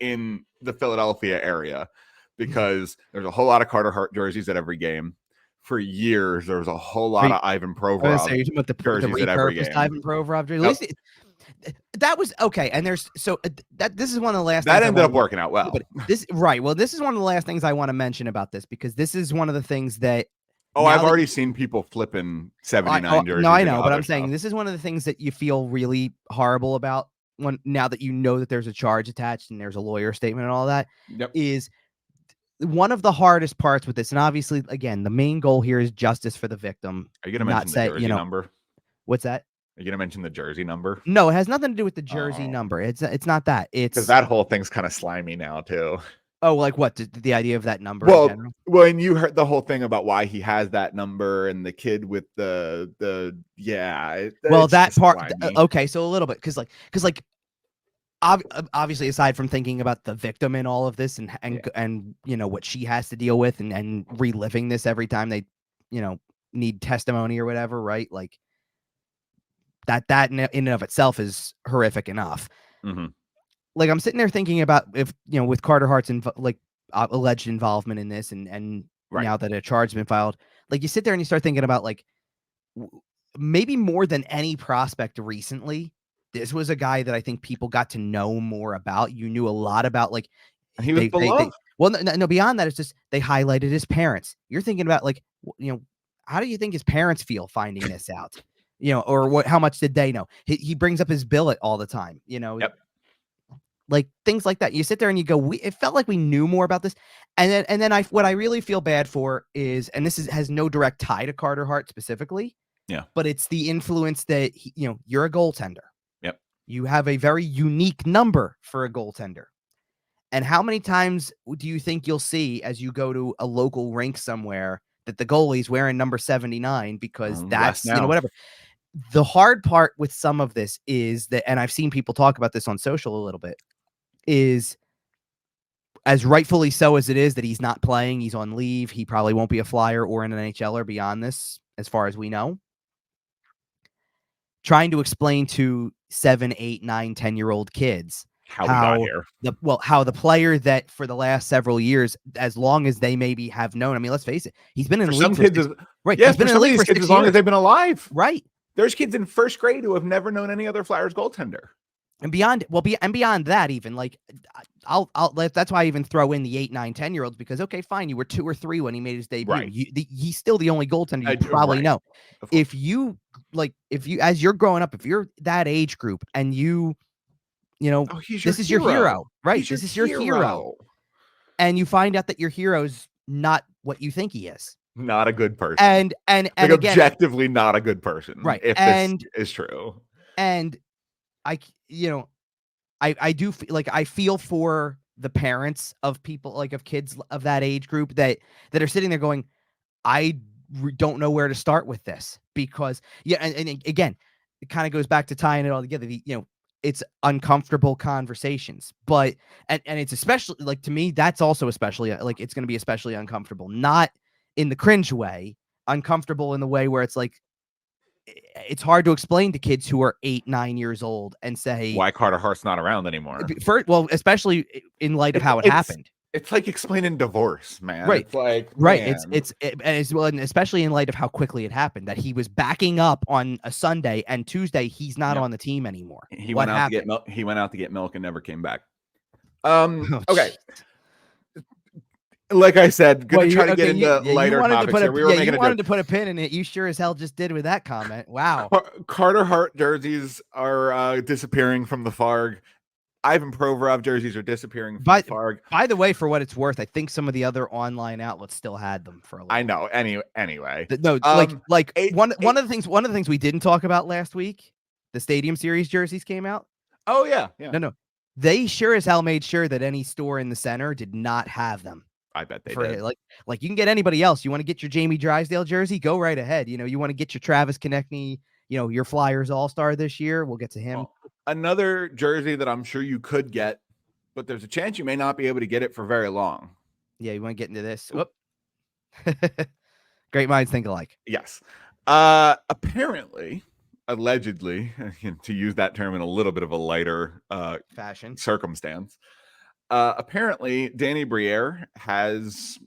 in the Philadelphia area, because there's a whole lot of Carter Hart jerseys at every game. For years, there was a whole lot of Ivan Provorov jerseys at every game. Ivan Provorov jerseys. That was okay. And this is one of the last that ended up working out well. This is one of the last things I want to mention about this, because this is one of the things that. I've already seen people flipping 79 jerseys. No, I know, but I'm saying this is one of the things that you feel really horrible about now that you know that there's a charge attached and there's a lawyer statement and all that. Is one of the hardest parts with this. And obviously, again, the main goal here is justice for the victim. Are you going to mention the jersey number? What's that? Are you going to mention the jersey number? No, it has nothing to do with the jersey number. It's not that. It's because that whole thing's kind of slimy now too. Oh, like what? The idea of that number? Well, and you heard the whole thing about why he has that number and the kid with the that part. Okay, so a little bit because obviously, aside from thinking about the victim in all of this and what she has to deal with and reliving this every time they need testimony or whatever, right? Like that in and of itself is horrific enough. Mm-hmm. Like I'm sitting there thinking about if with Carter Hart's alleged involvement in this, and now that a charge has been filed, like you sit there and you start thinking about like maybe more than any prospect recently, this was a guy that I think people got to know more about. You knew a lot about, like he was beloved. No, beyond that, it's just they highlighted his parents. You're thinking about like how do you think his parents feel finding this out? Or how much did they know? He brings up his billet all the time. Yep. Like things like that. You sit there and you go, it felt like we knew more about this. And then what I really feel bad for is, and this has no direct tie to Carter Hart specifically. Yeah. But it's the influence that, you're a goaltender. Yep. You have a very unique number for a goaltender. And how many times do you think you'll see as you go to a local rink somewhere that the goalie's wearing number 79 because that's, whatever. The hard part with some of this is that, and I've seen people talk about this on social a little bit, is as rightfully so as it is that he's not playing, he's on leave, he probably won't be a Flyer or an NHLer beyond this, as far as we know. Trying to explain to 7, 8, 9, 10-year-old kids how we got here. How the player that for the last several years, as long as they maybe have known, I mean, let's face it, he's been in the league right. He's been in the league for 6 years. As long as they've been alive. Right. There's kids in first grade who have never known any other Flyers goaltender. And beyond that, even like that's why I even throw in the 8, 9, 10-year-olds, because okay, fine, you were 2 or 3 when he made his debut. Right. He's still the only goaltender you probably know. If you as you're growing up, if you're that age group and this is your hero, right? This is your hero, and you find out that your hero's not what you think he is. Not a good person, and like again, objectively not a good person, right? If this is true, and I do feel like I feel for the parents of people, like of kids of that age group that are sitting there going, I don't know where to start with this because and again, it kind of goes back to tying it all together. It's uncomfortable conversations, but and it's especially like to me, that's also especially like it's going to be especially uncomfortable, not in the cringe way, uncomfortable in the way where it's like it's hard to explain to kids who are 8, 9 years old and say why Carter Hart's not around anymore. First, well, especially in light of how it happened. It's like explaining divorce, man. Right. It's like, right. Man. It's as well, and especially in light of how quickly it happened, that he was backing up on a Sunday and Tuesday he's not on the team anymore. He went out to get milk. He went out to get milk and never came back. Okay. Like I said, gonna try to get into lighter topics here. You wanted to put a pin in it. You sure as hell just did with that comment. Wow. Carter Hart jerseys are disappearing from the Farg. Ivan Provorov jerseys are disappearing from the Farg. By the way, for what it's worth, I think some of the other online outlets still had them for a little. I know. Anyway. No, one of the things we didn't talk about last week, the Stadium Series jerseys came out. Oh yeah. No. They sure as hell made sure that any store in the center did not have them. I bet they did. Like you can get anybody else. You want to get your Jamie Drysdale jersey? Go right ahead. You want to get your Travis Konechny, your Flyers All-Star this year. We'll get to him. Another jersey that I'm sure you could get, but there's a chance you may not be able to get it for very long. Yeah, you want to get into this? Whoop. Great minds think alike. Yes. Apparently, allegedly, to use that term in a little bit of a lighter fashion circumstance, apparently Danny Briere has,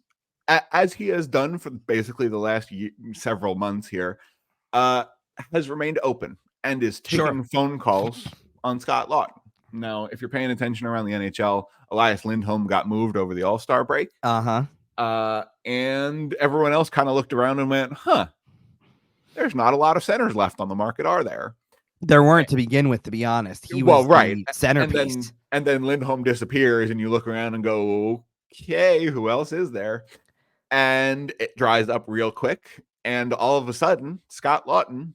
as he has done for basically the last several months here, has remained open and is taking phone calls on Scott Laughton. Now, if you're paying attention around the NHL, Elias Lindholm got moved over the All-Star break. And everyone else kind of looked around and went, there's not a lot of centers left on the market, are there? There weren't to begin with, to be honest. He was the centerpiece. And then Lindholm disappears, and you look around and go, okay, who else is there? And it dries up real quick. And all of a sudden, Scott Laughton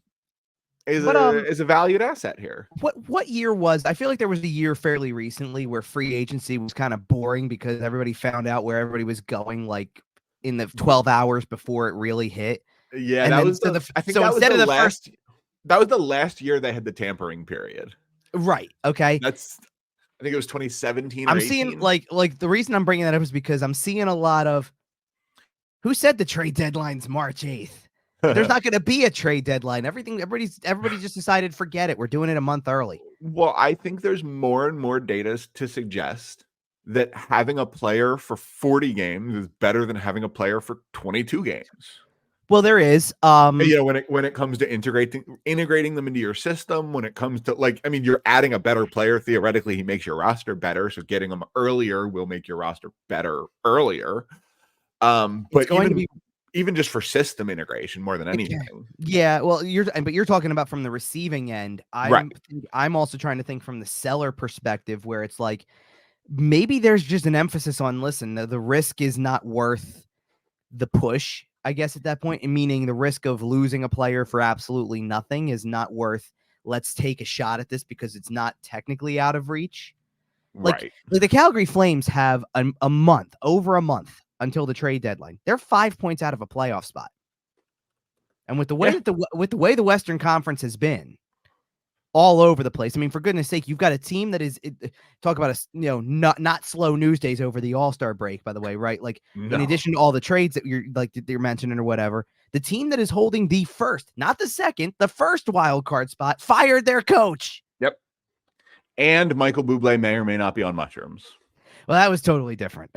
is a valued asset here. What year was? I feel like there was a year fairly recently where free agency was kind of boring because everybody found out where everybody was going, like in the 12 hours before it really hit. Yeah, that was the last year they had the tampering period. Right. Okay. I think it was 2017. I'm seeing like the reason I'm bringing that up is because I'm seeing a lot of who said the trade deadline's March 8th. There's not going to be a trade deadline. Everybody just decided, forget it. We're doing it a month early. Well, I think there's more and more data to suggest that having a player for 40 games is better than having a player for 22 games. Well, there is. When it comes to integrating them into your system, when it comes to you're adding a better player. Theoretically, he makes your roster better. So getting them earlier will make your roster better earlier. But even just for system integration more than anything. Yeah, well, you're talking about from the receiving end. I'm also trying to think from the seller perspective where it's like maybe there's just an emphasis on the risk is not worth the push, I guess at that point, meaning the risk of losing a player for absolutely nothing is not worth let's take a shot at this because it's not technically out of reach. Like the Calgary Flames have over a month until the trade deadline. They're 5 points out of a playoff spot. And with the way the Western Conference has been all over the place. I mean, for goodness sake, you've got a team that is talk about not slow news days over the All-Star break, by the way, right? Like in addition to all the trades that you're mentioning or whatever, the team that is holding the first, not the second, the first wild card spot fired their coach. Yep. And Michael Bublé may or may not be on mushrooms. Well, that was totally different.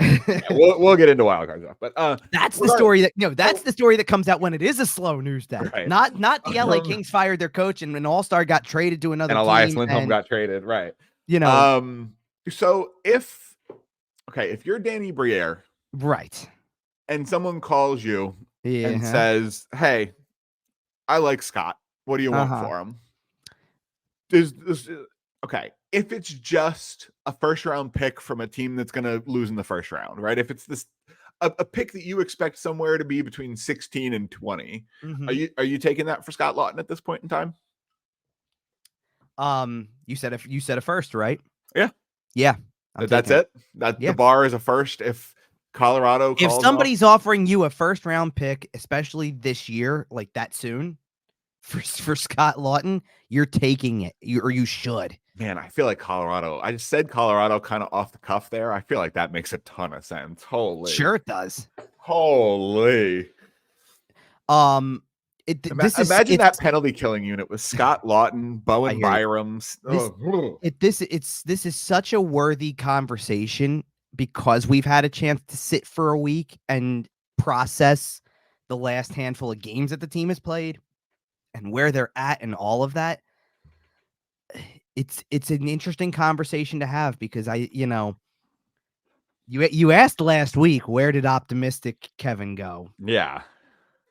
we'll get into wild card stuff, but that's the story the story that comes out when it is a slow news day. Right. Not the LA Kings fired their coach and an All-Star got traded to another and team. Elias Lindholm got traded, right? So if you're Danny Briere, right, and someone calls you and says, "Hey, I like Scott. What do you want for him?" If it's just a first-round pick from a team that's going to lose in the first round, right? If it's a pick that you expect somewhere to be between 16 and 20, are you taking that for Scott Laughton at this point in time? You said a first, right? Yeah. Yeah. That's it. The bar is a first. If Colorado. If somebody's offering you a first round pick, especially this year, like that soon, for Scott Laughton, you're taking it. You should. Man, I feel like Colorado. I just said Colorado kind of off the cuff there. I feel like that makes a ton of sense. Holy. Sure it does. Holy. Imagine that penalty killing unit with Scott Laughton, Bowen Byram. This is such a worthy conversation because we've had a chance to sit for a week and process the last handful of games that the team has played and where they're at and all of that. It's an interesting conversation to have because you asked last week, where did optimistic Kevin go? Yeah.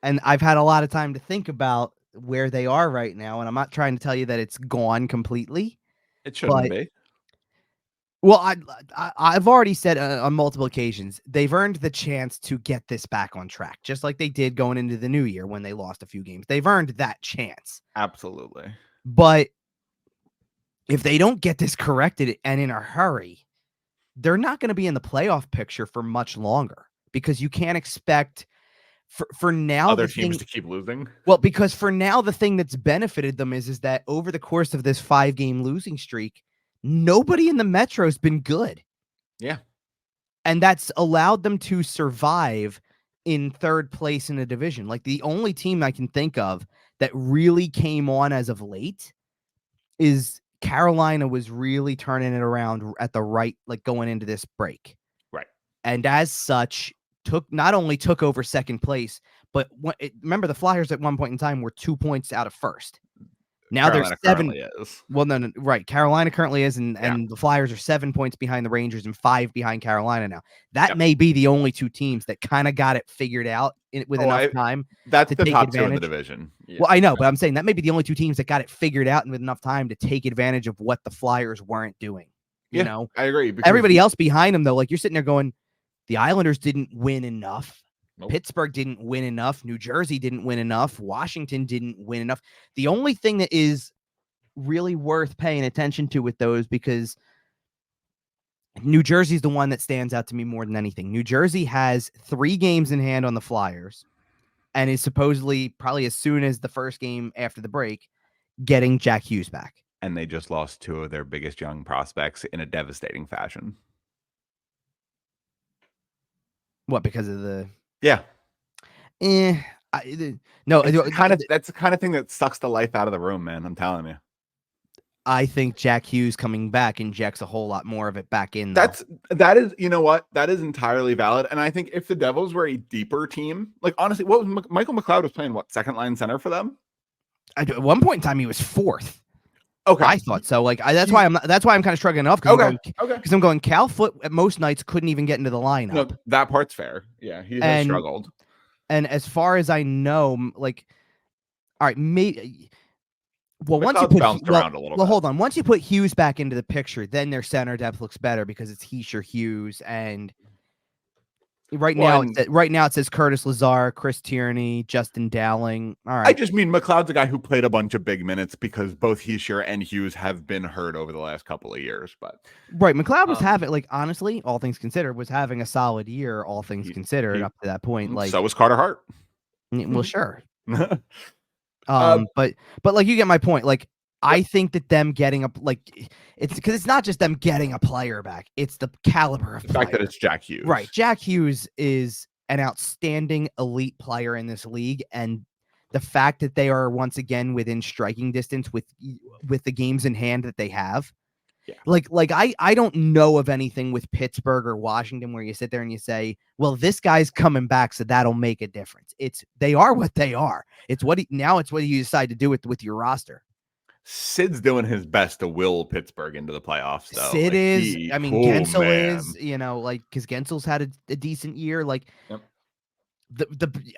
And I've had a lot of time to think about where they are right now. And I'm not trying to tell you that it's gone completely. It shouldn't be. Well, I've already said on multiple occasions, they've earned the chance to get this back on track, just like they did going into the new year when they lost a few games. They've earned that chance. Absolutely. But if they don't get this corrected and in a hurry, they're not going to be in the playoff picture for much longer because you can't expect for now other teams to keep losing. Well, because for now, the thing that's benefited them is that over the course of this 5-game losing streak, nobody in the Metro has been good. Yeah. And that's allowed them to survive in third place in the division. Like the only team I can think of that really came on as of late is Carolina was really turning it around at the right, like going into this break. Right. And as such, not only took over second place, but remember the Flyers at one point in time were 2 points out of first. Now Carolina they're 7. Is. Well, no, right. Carolina currently is, and the Flyers are 7 points behind the Rangers and 5 behind Carolina now. That may be the only two teams that kind of got it figured out with enough time. That's to the take top advantage. 2 in the division. Yeah. Well, I know, but I'm saying that may be the only two teams that got it figured out and with enough time to take advantage of what the Flyers weren't doing. You know, I agree. Everybody else behind them, though, like you're sitting there going, the Islanders didn't win enough. Nope. Pittsburgh didn't win enough. New Jersey didn't win enough. Washington didn't win enough. The only thing that is really worth paying attention to with those, because New Jersey's the one that stands out to me more than anything. New Jersey has 3 games in hand on the Flyers and is supposedly, probably as soon as the first game after the break, getting Jack Hughes back. And they just lost 2 of their biggest young prospects in a devastating fashion. What, because of the... Yeah. No, that's the kind of thing that sucks the life out of the room, man. I'm telling you. I think Jack Hughes coming back injects a whole lot more of it back in. Though. That is, you know what? That is entirely valid. And I think if the Devils were a deeper team, like honestly, what was Michael McLeod was playing? What, second line center for them? At one point in time, he was 4th. Okay, I thought so. Like that's why I'm kind of struggling enough. Because I'm going. Cal Foote at most nights couldn't even get into the lineup. No, that part's fair. Yeah, he has struggled. And as far as I know, like, all right, maybe. Well, once you bounced around a little bit. Hold on. Once you put Hughes back into the picture, then their center depth looks better because it's Hischier, Hughes, and right now it says Curtis Lazar, Chris Tierney, Justin Dowling. All right. I just mean McLeod's a guy who played a bunch of big minutes because both Hischier and Hughes have been hurt over the last couple of years. But right, McLeod was having, like, honestly, all things considered, was having a solid year. All things considered, up to that point, like so was Carter Hart. Well, sure. But like you get my point. Like I think that them getting it's because it's not just them getting a player back. It's the caliber of the fact that it's Jack Hughes. Right. Jack Hughes is an outstanding elite player in this league, and the fact that they are once again within striking distance with the games in hand that they have. Yeah. Like I don't know of anything with Pittsburgh or Washington where you sit there and you say, well, this guy's coming back, so that'll make a difference. They are what they are. It's what you decide to do with your roster. Sid's doing his best to will Pittsburgh into the playoffs, though. Sid is. I mean, Gensel is. Because Gensel's had a decent year. Like, yep.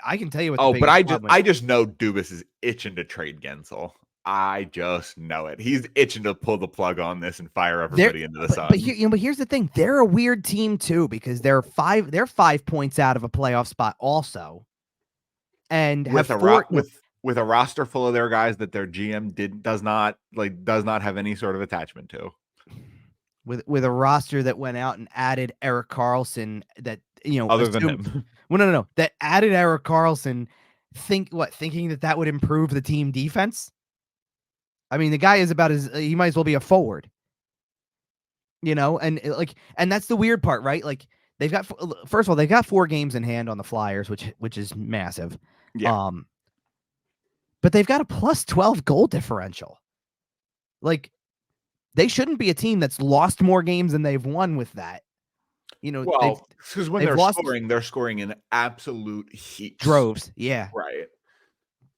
I can tell you what. But I just know Dubas is itching to trade Gensel. I just know it. He's itching to pull the plug on this and fire everybody into the sun. But here's the thing: they're a weird team too because they're 5 points out of a playoff spot also, and with a roster full of their guys that their GM does not have any sort of attachment to. With a roster that went out and added Erik Karlsson that other than him. Well, no. That added Erik Karlsson, thinking that would improve the team defense? I mean, the guy is he might as well be a forward. And that's the weird part, right? Like they've got, first of all, they've got 4 games in hand on the Flyers, which is massive. Yeah. But they've got a +12 goal differential. Like they shouldn't be a team that's lost more games than they've won with that. Well, because when they're scoring in absolute heaps. Droves, yeah. Right.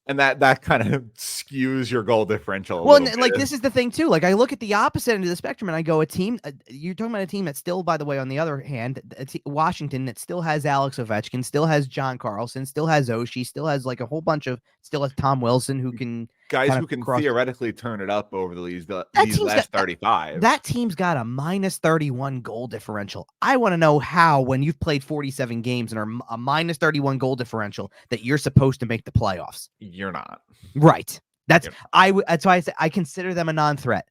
And that kind of skews your goal differential. Well, like this is the thing too. Like I look at the opposite end of the spectrum and I go, you're talking about a team that still, by the way, on the other hand, Washington that still has Alex Ovechkin, still has John Carlson, still has Oshie, still has like a whole bunch of, still has Tom Wilson who can guys who can theoretically turn it up over these last 35. That team's got a -31 goal differential. I want to know how, when you've played 47 games and are a -31 goal differential, that you're supposed to make the playoffs. You're not. Right. That's why I say I consider them a non-threat.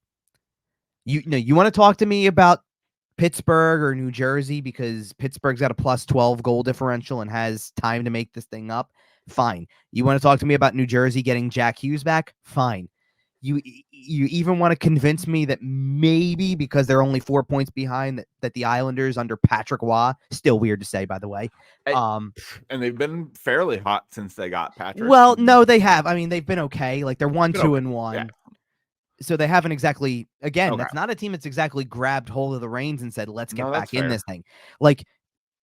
You want to talk to me about Pittsburgh or New Jersey because Pittsburgh's got a +12 goal differential and has time to make this thing up? Fine. You want to talk to me about New Jersey getting Jack Hughes back? Fine. You even want to convince me that maybe because they're only 4 points behind that the Islanders under Patrick Waugh, still weird to say, by the way. And they've been fairly hot since they got Patrick. Well, no, they have. I mean, they've been okay. Like they're 1-2-1. Yeah. So they haven't exactly, that's not a team that's exactly grabbed hold of the reins and said, let's get back in this thing. Like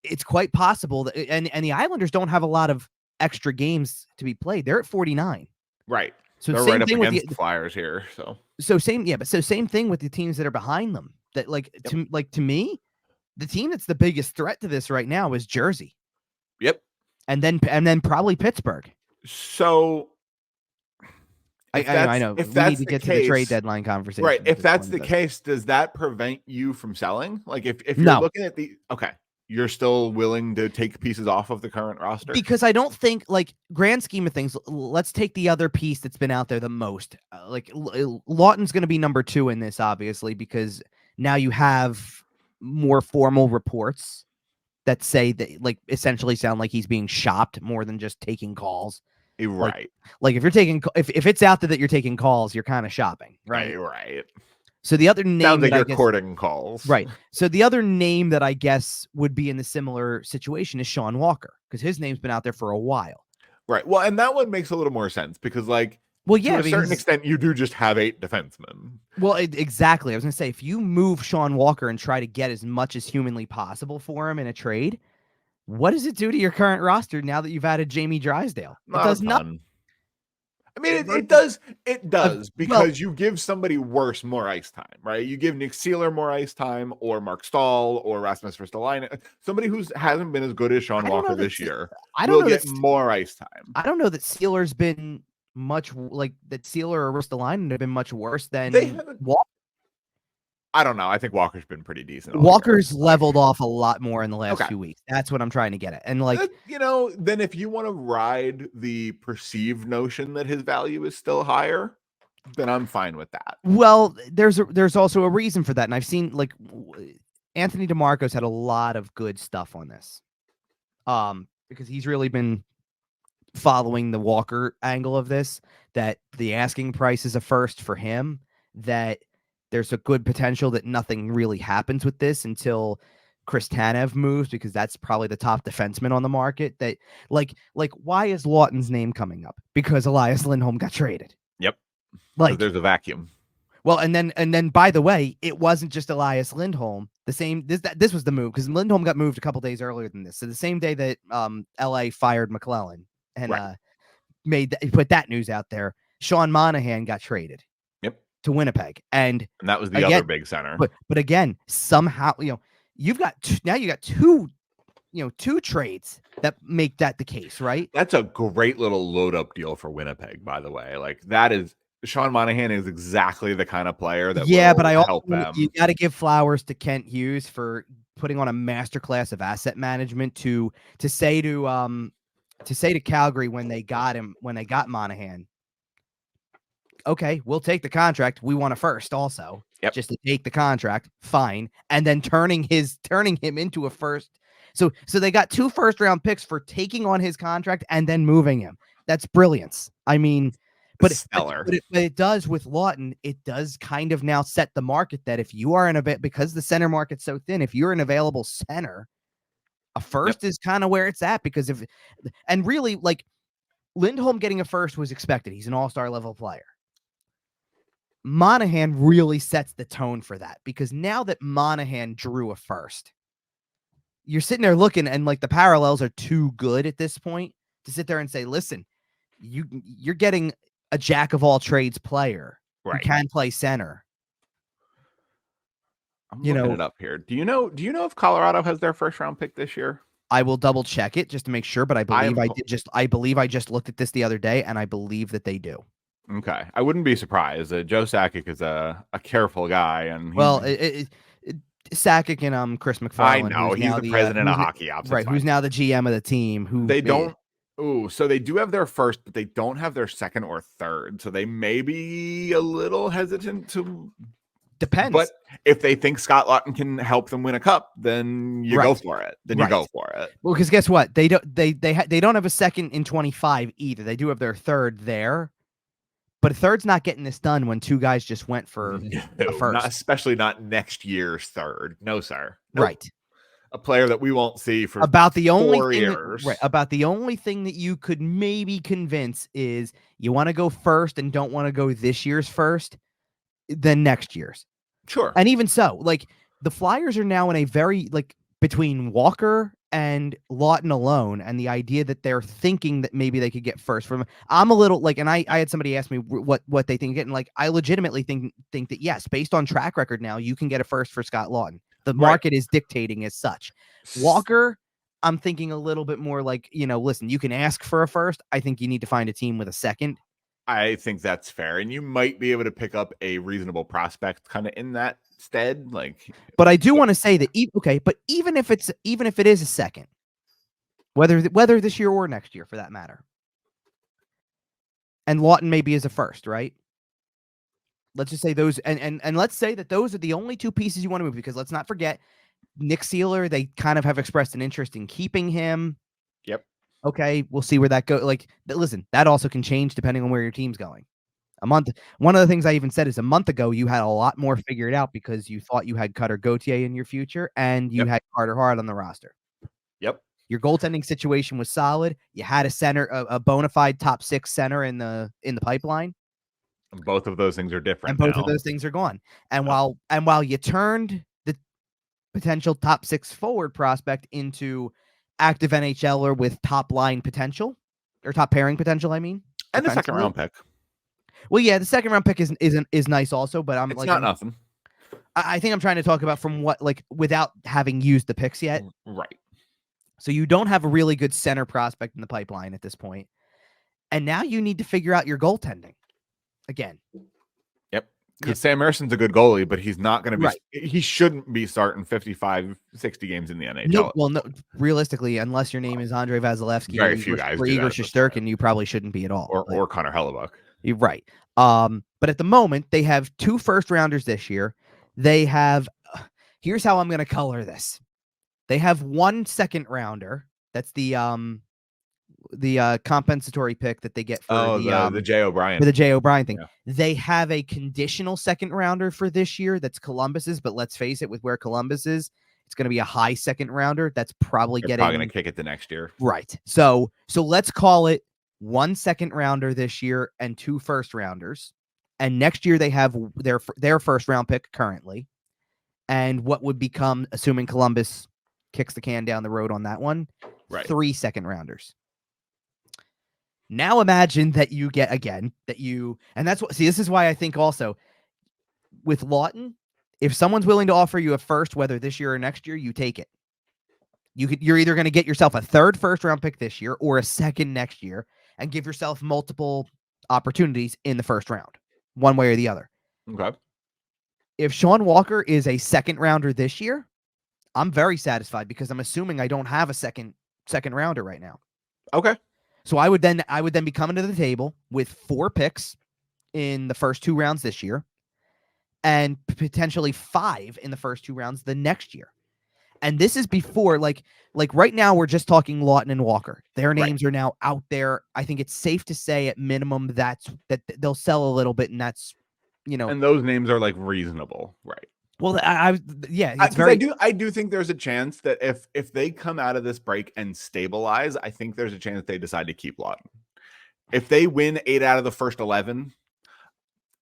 it's quite possible that, and the Islanders don't have a lot of extra games to be played. They're at 49. Right. So they're right up against the Flyers here. So same thing with the teams that are behind them. That to me, the team that's the biggest threat to this right now is Jersey. Yep. And then probably Pittsburgh. So I know. If we that's need to get to the trade deadline conversation. Right. If that's the case, does that prevent you from selling? Like if you're looking at you're still willing to take pieces off of the current roster? Because I don't think, like, grand scheme of things, let's take the other piece that's been out there the most. Laughton's going to be number 2 in this, obviously, because now you have more formal reports that say that, like, essentially sound like he's being shopped more than just taking calls. Right. Like if you're taking, if it's out there that you're taking calls, you're kind of shopping. Right. So the other name sounds like you're courting calls. Right. So the other name that I guess would be in the similar situation is Sean Walker, because his name's been out there for a while. Right. Well, and that one makes a little more sense because, like, to a certain extent, you do just have 8 defensemen. Well, exactly. I was going to say, if you move Sean Walker and try to get as much as humanly possible for him in a trade, what does it do to your current roster now that you've added Jamie Drysdale? It does nothing. I mean, it does because you give somebody worse more ice time, right? You give Nick Seeler more ice time, or Mark Stahl, or Rasmus Ristolainen. Somebody who hasn't been as good as Sean Walker this year will get more ice time. I don't know that Sealer's been much like that. Seeler or Ristolainen have been much worse than Walker. I don't know. I think Walker's been pretty decent. Walker's leveled off a lot more in the last few weeks. That's what I'm trying to get at. And like, then if you want to ride the perceived notion that his value is still higher, then I'm fine with that. Well, there's also a reason for that. And I've seen, like, Anthony DeMarco's had a lot of good stuff on this. Because he's really been following the Walker angle of this, that the asking price is a first for him, that there's a good potential that nothing really happens with this until Chris Tanev moves, because that's probably the top defenseman on the market. That like why is Laughton's name coming up? Because Elias Lindholm got traded. Yep. Like there's a vacuum. Well, and then by the way, it wasn't just Elias Lindholm. This was the move, because Lindholm got moved a couple days earlier than this. So the same day that LA fired McClellan and put that news out there, Sean Monahan got traded. To Winnipeg, and that was the other big center. But again, somehow you've got two trades that make that the case, right? That's a great little load up deal for Winnipeg, by the way. Like that is Sean Monahan is exactly the kind of player that but I help them. You got to give flowers to Kent Hughes for putting on a masterclass of asset management to say to Calgary when they got Monahan. Okay, we'll take the contract. We want a first also. Yep. Just to take the contract, fine. And then turning him into a first. So they got 2 first-round picks for taking on his contract and then moving him. That's brilliance. I mean, but it does with Laughton. It does kind of now set the market that if you are because the center market's so thin, if you're an available center, a first is kind of where it's at, because and really, like, Lindholm getting a first was expected. He's an all-star level player. Monahan really sets the tone for that, because now that Monahan drew a first, you're sitting there looking, and like the parallels are too good at this point to sit there and say, listen, you're getting a jack of all trades player who can play center. I'm looking it up here. Do you know if Colorado has their first round pick this year? I will double check it just to make sure, but I believe I just looked at this the other day, and I believe that they do. Okay, I wouldn't be surprised. Joe Sakic is a careful guy, and Sakic and Chris McFarland. I know he's the president of hockey ops, right? Who's now the GM of the team? Who they don't. Oh, so they do have their first, but they don't have their second or third. So they may be a little hesitant to. Depends. But if they think Scott Laughton can help them win a cup, then you go for it. You go for it. Well, because guess what? They don't have a second in 25 either. They do have their third there. But a third's not getting this done when 2 guys just went for a first. Especially not next year's third. No, sir. Nope. Right. A player that we won't see for about the only 4 years. About the only thing that you could maybe convince is you want to go first and don't want to go this year's first, then next year's. Sure. And even so, like, the Flyers are now in a very, like, between Walker and Laughton alone, and the idea that they're thinking that maybe they could get first from. I'm a little like, and I had somebody ask me what they think of getting. Like, I legitimately think that yes, based on track record now, you can get a first for Scott Laughton. The market is dictating as such. Walker, I'm thinking a little bit more like, listen, you can ask for a first. I think you need to find a team with a second. I think that's fair, and you might be able to pick up a reasonable prospect kind of in that stead. But I do want to say that but even if it is a second, whether this year or next year for that matter, and Laughton maybe is a first, right? Let's just say those, and let's say that those are the only 2 pieces you want to move, because let's not forget Nick Seeler. They kind of have expressed an interest in keeping him. Yep. Okay, we'll see where that goes. Like, listen, that also can change depending on where your team's going. One of the things I even said is a month ago, you had a lot more figured out because you thought you had Cutter Gauthier in your future, and you had Carter Hart on the roster. Yep. Your goaltending situation was solid. You had a center, a bona fide top 6 center in the pipeline. And both of those things are different. And both of those things are gone. And while you turned the potential top 6 forward prospect into active NHLer with top line potential, or top pairing potential, I mean, and the second round pick. Well, yeah, the second round pick is nice also, but it's not nothing. I think I'm trying to talk about from what, like, without having used the picks yet. Right. So you don't have a really good center prospect in the pipeline at this point. And now you need to figure out your goaltending again. Yep. Because Sam Erson's a good goalie, but he's not going to be, he shouldn't be starting 55, 60 games in the NHL. No, realistically, unless your name is Andrei Vasilevsky very few guys or Igor Shesterkin, you probably shouldn't be at all. Or Connor Hellebuck. You're right. But at the moment, they have 2 first rounders this year. They have, here's how I'm going to color this. They have 1 second rounder. That's the compensatory pick that they get for the Jay O'Brien. For the Jay O'Brien thing. Yeah. They have a conditional second rounder for this year. That's Columbus's, but let's face it, with where Columbus is, it's going to be a high second rounder. That's probably going to kick it the next year. Right. So let's call it 1 second rounder this year and 2 first rounders. And next year they have their first round pick currently. And what would become, assuming Columbus kicks the can down the road on that one, 3 second rounders. Now imagine that you get and that's what, this is why I think also with Laughton, if someone's willing to offer you a first, whether this year or next year, you take it. You're either going to get yourself a 3rd first round pick this year or a 2nd next year and give yourself multiple opportunities in the first round, one way or the other. Okay. If Sean Walker is a 2nd rounder this year, I'm very satisfied because I'm assuming I don't have a second rounder right now. Okay. So I would then be coming to the table with 4 picks in the first 2 rounds this year and potentially 5 in the first 2 rounds the next year. And this is before, like right now, we're just talking Laughton and Walker. Their names are now out there. I think it's safe to say at minimum that they'll sell a little bit, and that's, and those names are like reasonable, right? Well, I do think there's a chance that if they come out of this break and stabilize, I think there's a chance they decide to keep Laughton. If they win 8 out of the first 11,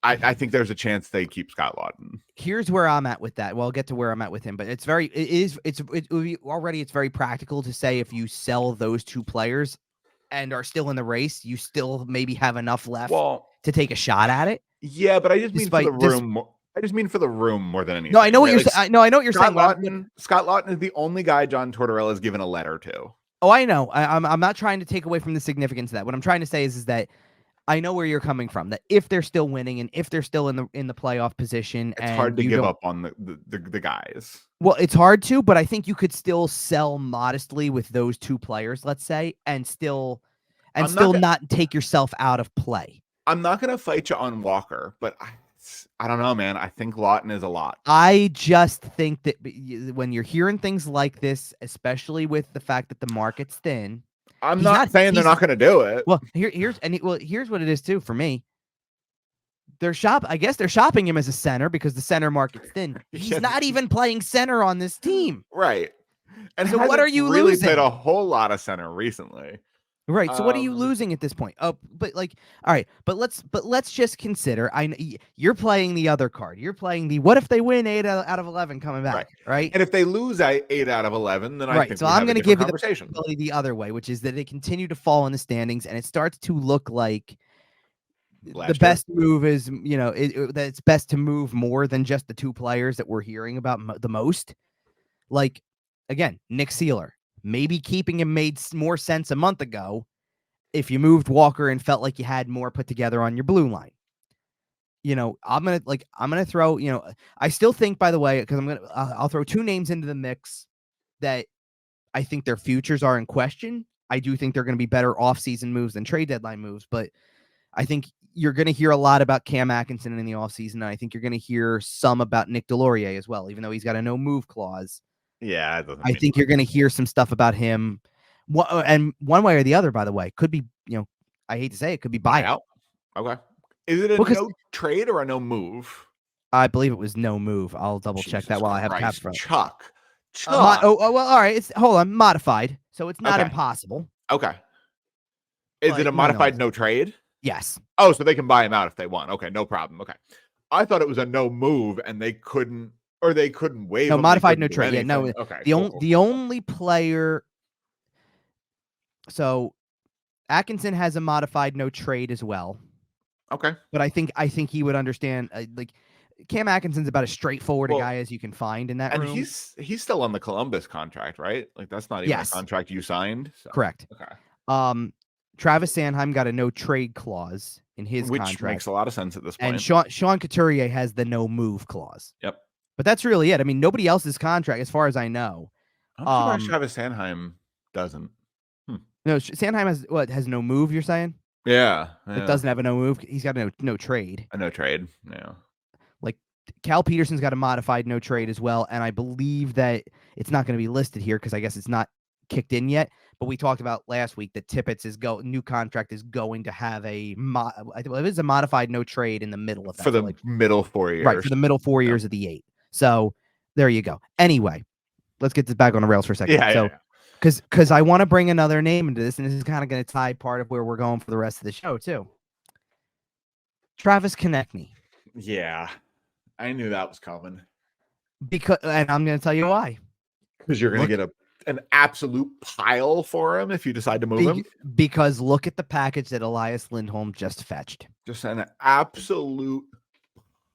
I think there's a chance they keep Scott Laughton. Here's where I'm at with that. Well, I'll get to where I'm at with him, but it's very practical to say if you sell those two players and are still in the race, you still maybe have enough left to take a shot at it. Yeah, but I just mean for the room. I just mean for the room more than anything. No, I know what you're saying. I know what you're saying. Scott Laughton is the only guy John Tortorella has given a letter to. Oh, I know. I'm not trying to take away from the significance of that. What I'm trying to say is that I know where you're coming from. That if they're still winning and if they're still in the playoff position, it's hard to give up on the guys. Well, it's hard to, but I think you could still sell modestly with those two players, let's say, and still not take yourself out of play. I'm not going to fight you on Walker, but I don't know, man. I think Laughton is a lot. I just think that when you're hearing things like this, especially with the fact that the market's thin, I'm not saying they're not going to do it. Well, here's what it is too for me. I guess they're shopping him as a center because the center market's thin. He's not even playing center on this team, right? And so what are you really losing? Played a whole lot of center recently. Right. So what are you losing at this point? Oh, but all right. But let's just consider. You're playing the other card. You're playing the what if they win 8 out of 11 coming back, right? And if they lose 8 out of 11, then I think so I'm going to give you the other way, which is that they continue to fall in the standings, and it starts to look like the best move is that it's best to move more than just the two players that we're hearing about the most. Like again, Nick Seeler. Maybe keeping him made more sense a month ago if you moved Walker and felt like you had more put together on your blue line. I'm going to throw, I still think, by the way, because I'll throw two names into the mix that I think their futures are in question. I do think they're going to be better offseason moves than trade deadline moves, but I think you're going to hear a lot about Cam Atkinson in the offseason. And I think you're going to hear some about Nick Delorier as well, even though he's got a no move clause. Yeah, I think you're going to hear some stuff about him, and one way or the other. By the way, could be I hate to say it, could be buyout. Okay, is it a no trade or a no move? I believe it was no move. I'll double check that while I have cap front. Chuck. Well, all right. Hold on, modified, so it's not impossible. Okay, is it a modified no trade? Yes. Oh, so they can buy him out if they want. Okay, no problem. Okay, I thought it was a no move, and they couldn't. Or they couldn't waive. No, modified no trade. Yeah, no. Okay. The only player. So, Atkinson has a modified no trade as well. Okay. But I think he would understand. Cam Atkinson's about as straightforward a guy as you can find in that room. And he's still on the Columbus contract, right? Like that's not even a contract you signed. So. Correct. Okay. Travis Sanheim got a no trade clause in his contract, which makes a lot of sense at this point. And Sean Couturier has the no move clause. Yep. But that's really it. I mean, nobody else's contract, as far as I know. I'm surprised Travis Sanheim doesn't. No, Sanheim has no move. You're saying? Yeah. It doesn't have a no move. He's got no trade. A no trade. Yeah. Like Cal Peterson's got a modified no trade as well, and I believe that it's not going to be listed here because I guess it's not kicked in yet. But we talked about last week that Tippett's new contract is going to have it is a modified no trade in the middle of that. For the middle 4 years. Right, for the middle 4 years of the 8. So there you go. Anyway, let's get this back on the rails for a second. Because I want to bring another name into this, and this is kind of going to tie part of where we're going for the rest of the show too. Travis Konechny. Yeah, I knew that was coming. And I'm going to tell you why. Because you're going to get an absolute pile for him if you decide to move him. Because look at the package that Elias Lindholm just fetched. Just an absolute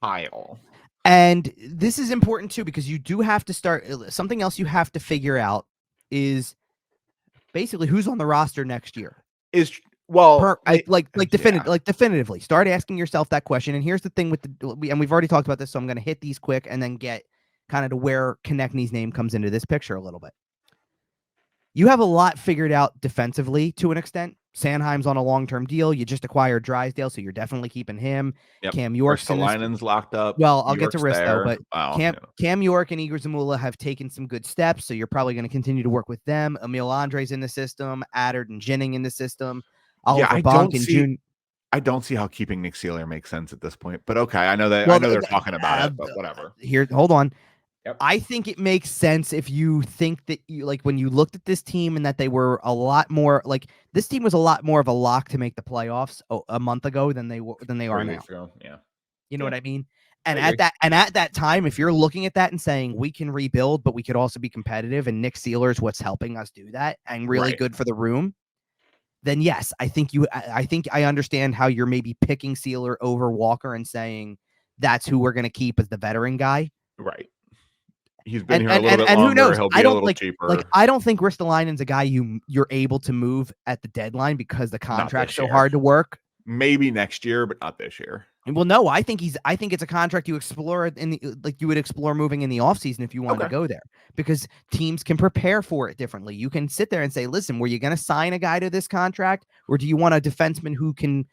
pile. And this is important too, because you do have to start. Something else you have to figure out is basically who's on the roster next year. Definitively start asking yourself that question. And here's the thing and we've already talked about this, so I'm going to hit these quick and then get kind of to where Konechny's name comes into this picture a little bit. You have a lot figured out defensively to an extent. Sanheim's on a long-term deal. You just acquired Drysdale, so you're definitely keeping him. Yep. Cam York's Ristolainen's locked up. Well, I'll get to Risto, but wow. Cam York and Igor Zamula have taken some good steps, so you're probably going to continue to work with them. Emil Andre's in the system, Addard and Ginning in the system. I don't see how keeping Nick Seeler makes sense at this point, but okay. I know they're talking about it, but whatever. Here, hold on. Yep. I think it makes sense if you think that you like when you looked at this team and that they were a lot more like this team was a lot more of a lock to make the playoffs a month ago than they are now. Yeah. You know what I mean? And at that time, if you're looking at that and saying we can rebuild, but we could also be competitive, and Nick Seeler is what's helping us do that and really good for the room, then yes, I think I understand how you're maybe picking Seeler over Walker and saying that's who we're going to keep as the veteran guy. Right. He's been here a little bit longer. Who knows? He'll be a little cheaper. I don't think Ristolainen's a guy you're able to move at the deadline because the contract's so hard to work. Maybe next year, but not this year. Well, no, I think it's a contract you explore you would explore moving in the offseason if you wanted to go there, because teams can prepare for it differently. You can sit there and say, listen, were you going to sign a guy to this contract, or do you want a defenseman who can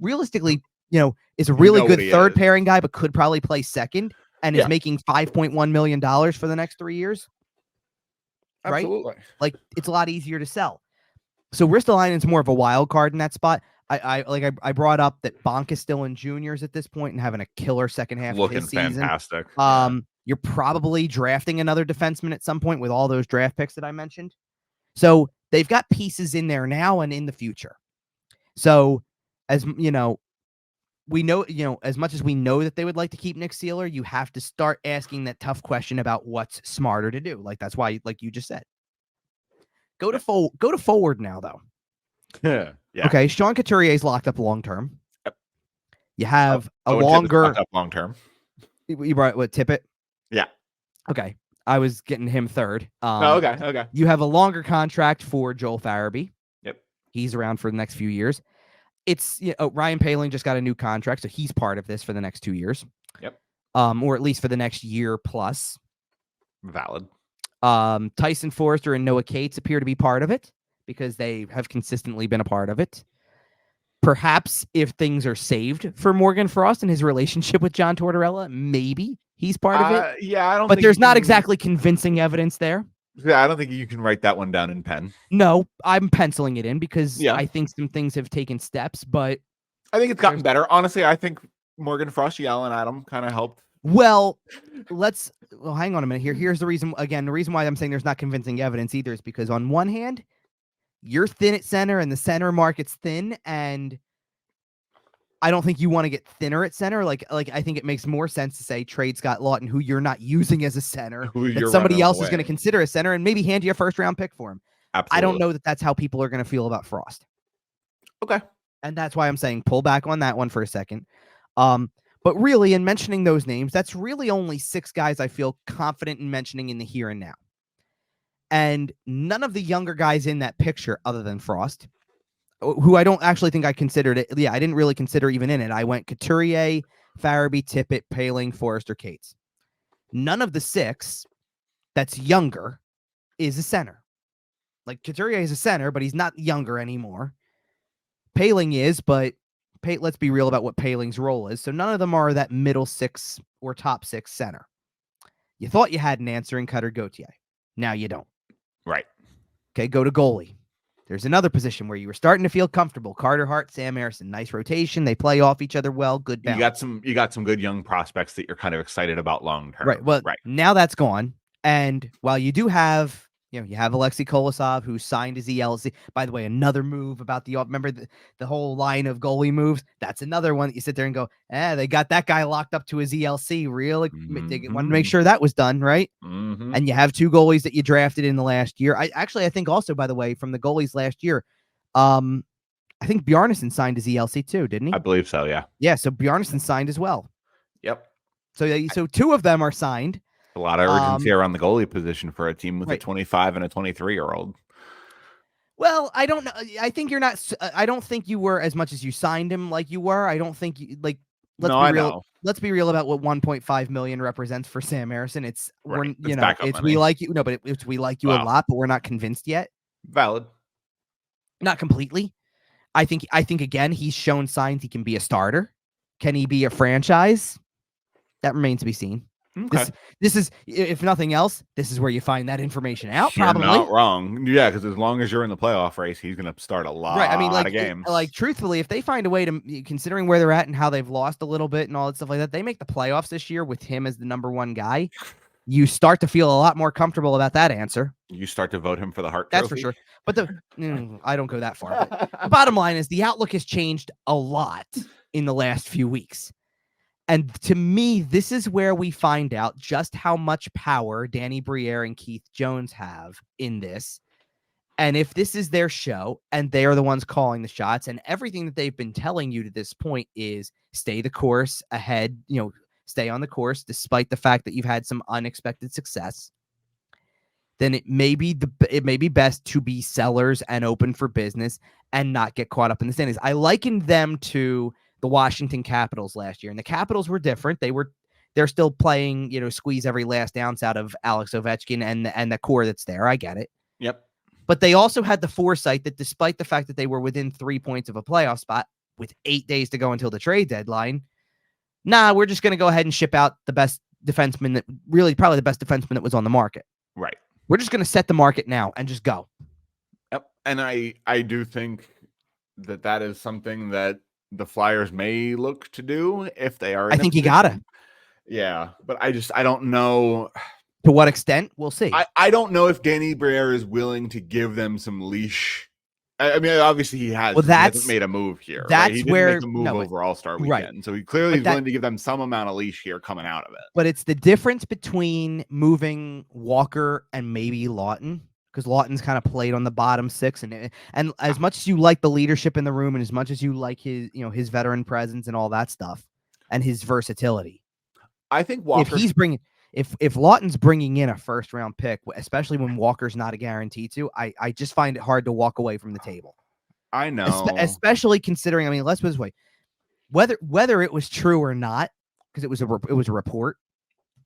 realistically, is a really good third pairing guy, but could probably play second and is making $5.1 million for the next 3 years? Absolutely. Right? Like, it's a lot easier to sell. So Ristolainen's more of a wild card in that spot. I brought up that Bonk is still in juniors at this point and having a killer second half of his season. Fantastic. You're probably drafting another defenseman at some point with all those draft picks that I mentioned. So they've got pieces in there now and in the future. So as you know, we know, as much as we know that they would like to keep Nick Seeler, you have to start asking that tough question about what's smarter to do. Like, that's why, like you just said, go to forward now, though. Yeah. Okay. Sean Couturier's locked up long term. Yep. You have a longer long term. You brought what, Tippett? Yeah. Okay. I was getting him third. Okay. You have a longer contract for Joel Farabee. Yep. He's around for the next few years. It's Ryan Poehling just got a new contract, so he's part of this for the next 2 years. Yep. Or at least for the next year plus. Valid. Tyson Forrester and Noah Cates appear to be part of it because they have consistently been a part of it. Perhaps if things are saved for Morgan Frost and his relationship with John Tortorella, maybe he's part of it. Yeah, I don't. But there's not exactly convincing evidence there. Yeah, I don't think you can write that one down in pen. No, I'm penciling it in because I think some things have taken steps, but I think it's gotten better. Honestly, I think Morgan Frost yelling at him kind of helped. Well, hang on a minute here. Here's the reason. Again, the reason why I'm saying there's not convincing evidence either is because on one hand, you're thin at center and the center market's thin, and I don't think you want to get thinner at center. Like I think it makes more sense to say trade Scott Laughton, who you're not using as a center, that somebody else is going to consider a center, and maybe hand you a first round pick for him. Absolutely. I don't know that that's how people are going to feel about Frost. Okay. And that's why I'm saying pull back on that one for a second. But really, in mentioning those names, that's really only 6 guys I feel confident in mentioning in the here and now. And none of the younger guys in that picture, other than Frost, who I don't actually think I considered it. Yeah, I didn't really consider even in it. I went Couturier, Farabee, Tippett, Poehling, Forrester, Cates. None of the 6 that's younger is a center. Like, Couturier is a center, but he's not younger anymore. Poehling is, but let's be real about what Poehling's role is. So none of them are that middle 6 or top 6 center. You thought you had an answer in Cutter Gauthier. Now you don't. Right. Okay, go to goalie. There's another position where you were starting to feel comfortable. Carter Hart, Sam Harrison, nice rotation. They play off each other well. Good balance. You got some good young prospects that you're kind of excited about long term. Right. Well, now that's gone. And while you do have, you have Alexei Kolosov, who signed his ELC. By the way, another move about remember the whole line of goalie moves? That's another one that you sit there and go, they got that guy locked up to his ELC. Really? They wanted to make sure that was done, right? Mm-hmm. And you have 2 goalies that you drafted in the last year. I think also, by the way, from the goalies last year, I think Bjarnason signed his ELC too, didn't he? I believe so, yeah. Yeah, so Bjarnason signed as well. Yep. So 2 of them are signed. A lot of urgency around the goalie position for a team with a 25 and a 23-year-old. Well, I don't know. I think you're not. I don't think you were as much as you signed him like you were. I don't think you like. Let's be real about what 1.5 million represents for Sam Harrison. It's right. We like you. No, but we like you a lot, but we're not convinced yet. Valid. Not completely. I think again, he's shown signs he can be a starter. Can he be a franchise? That remains to be seen. Okay. This is, if nothing else, this is where you find that information out. You're probably not wrong. Yeah, because as long as you're in the playoff race, he's going to start a lot right. I mean, of games. Truthfully, if they find a way to, considering where they're at and how they've lost a little bit and all that stuff like that, they make the playoffs this year with him as the number one guy. You start to feel a lot more comfortable about that answer. You start to vote him for the Hart Trophy. Trophy. That's for sure. But I don't go that far. But the bottom line is the outlook has changed a lot in the last few weeks. And to me, this is where we find out just how much power Danny Briere and Keith Jones have in this. And if this is their show and they are the ones calling the shots, and everything that they've been telling you to this point is stay the course ahead, stay on the course, despite the fact that you've had some unexpected success, then it may be best to be sellers and open for business and not get caught up in the standings. I likened them to the Washington Capitals last year, and the Capitals were different. They're still playing, squeeze every last ounce out of Alex Ovechkin and the core that's there. I get it. Yep. But they also had the foresight that despite the fact that they were within 3 points of a playoff spot with 8 days to go until the trade deadline, we're just going to go ahead and ship out the best defenseman probably the best defenseman that was on the market. Right. We're just going to set the market now and just go. Yep. And I do think that is something that the Flyers may look to do if they are. I think you gotta. Yeah, but I don't know to what extent. We'll see. I don't know if Danny Briere is willing to give them some leash. I mean, obviously he has. Well, he hasn't made a move here. That's right? He didn't where make a move over All-Star weekend, right. So he clearly is willing to give them some amount of leash here coming out of it. But it's the difference between moving Walker and maybe Laughton. Because Laughton's kind of played on the bottom six, and as much as you like the leadership in the room, and as much as you like his his veteran presence and all that stuff, and his versatility, I think Walker. If Laughton's bringing in a first round pick, especially when Walker's not a guarantee to, I just find it hard to walk away from the table. I know, especially considering. I mean, let's put it this way: whether it was true or not, because it was a report.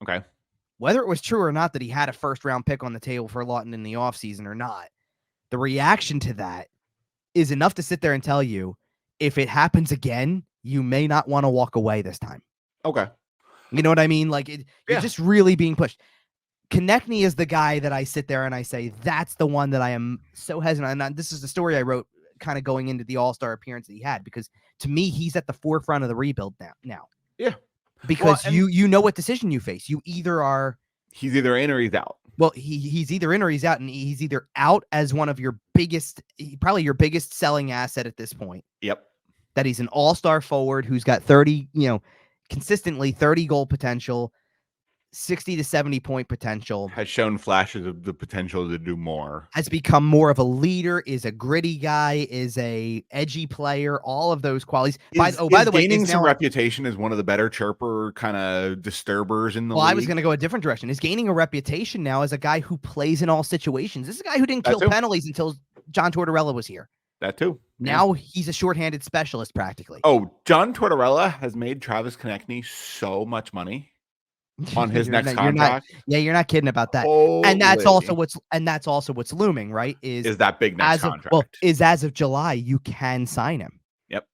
Okay. Whether it was true or not that he had a first-round pick on the table for Laughton in the offseason or not, the reaction to that is enough to sit there and tell you, if it happens again, you may not want to walk away this time. Okay. You know what I mean? You're just really being pushed. Konechny is the guy that I sit there and I say, that's the one that I am so hesitant. And this is the story I wrote kind of going into the All-Star appearance that he had, because to me, he's at the forefront of the rebuild now. Yeah. Because you know what decision you face. He's either in or he's out. Well, he's either in or he's out, and he's either out as one of your probably your biggest selling asset at this point. Yep. That he's an all-star forward who's got 30, consistently 30 goal potential, 60 to 70 point potential. Has shown flashes of the potential to do more. Has become more of a leader, is a gritty guy, is a edgy player, all of those qualities. By the way, gaining some reputation as one of the better chirper kind of disturbers in the league. I was going to go a different direction. Is gaining a reputation now as a guy who plays in all situations. This is a guy who didn't kill penalties until John Tortorella was here. That too. Now he's a shorthanded specialist practically. Oh, John Tortorella has made Travis Konechny so much money on his next contract. You're not kidding about that. Holy. And that's also what's looming, right? Is that big next contract? As of July, you can sign him. Yep.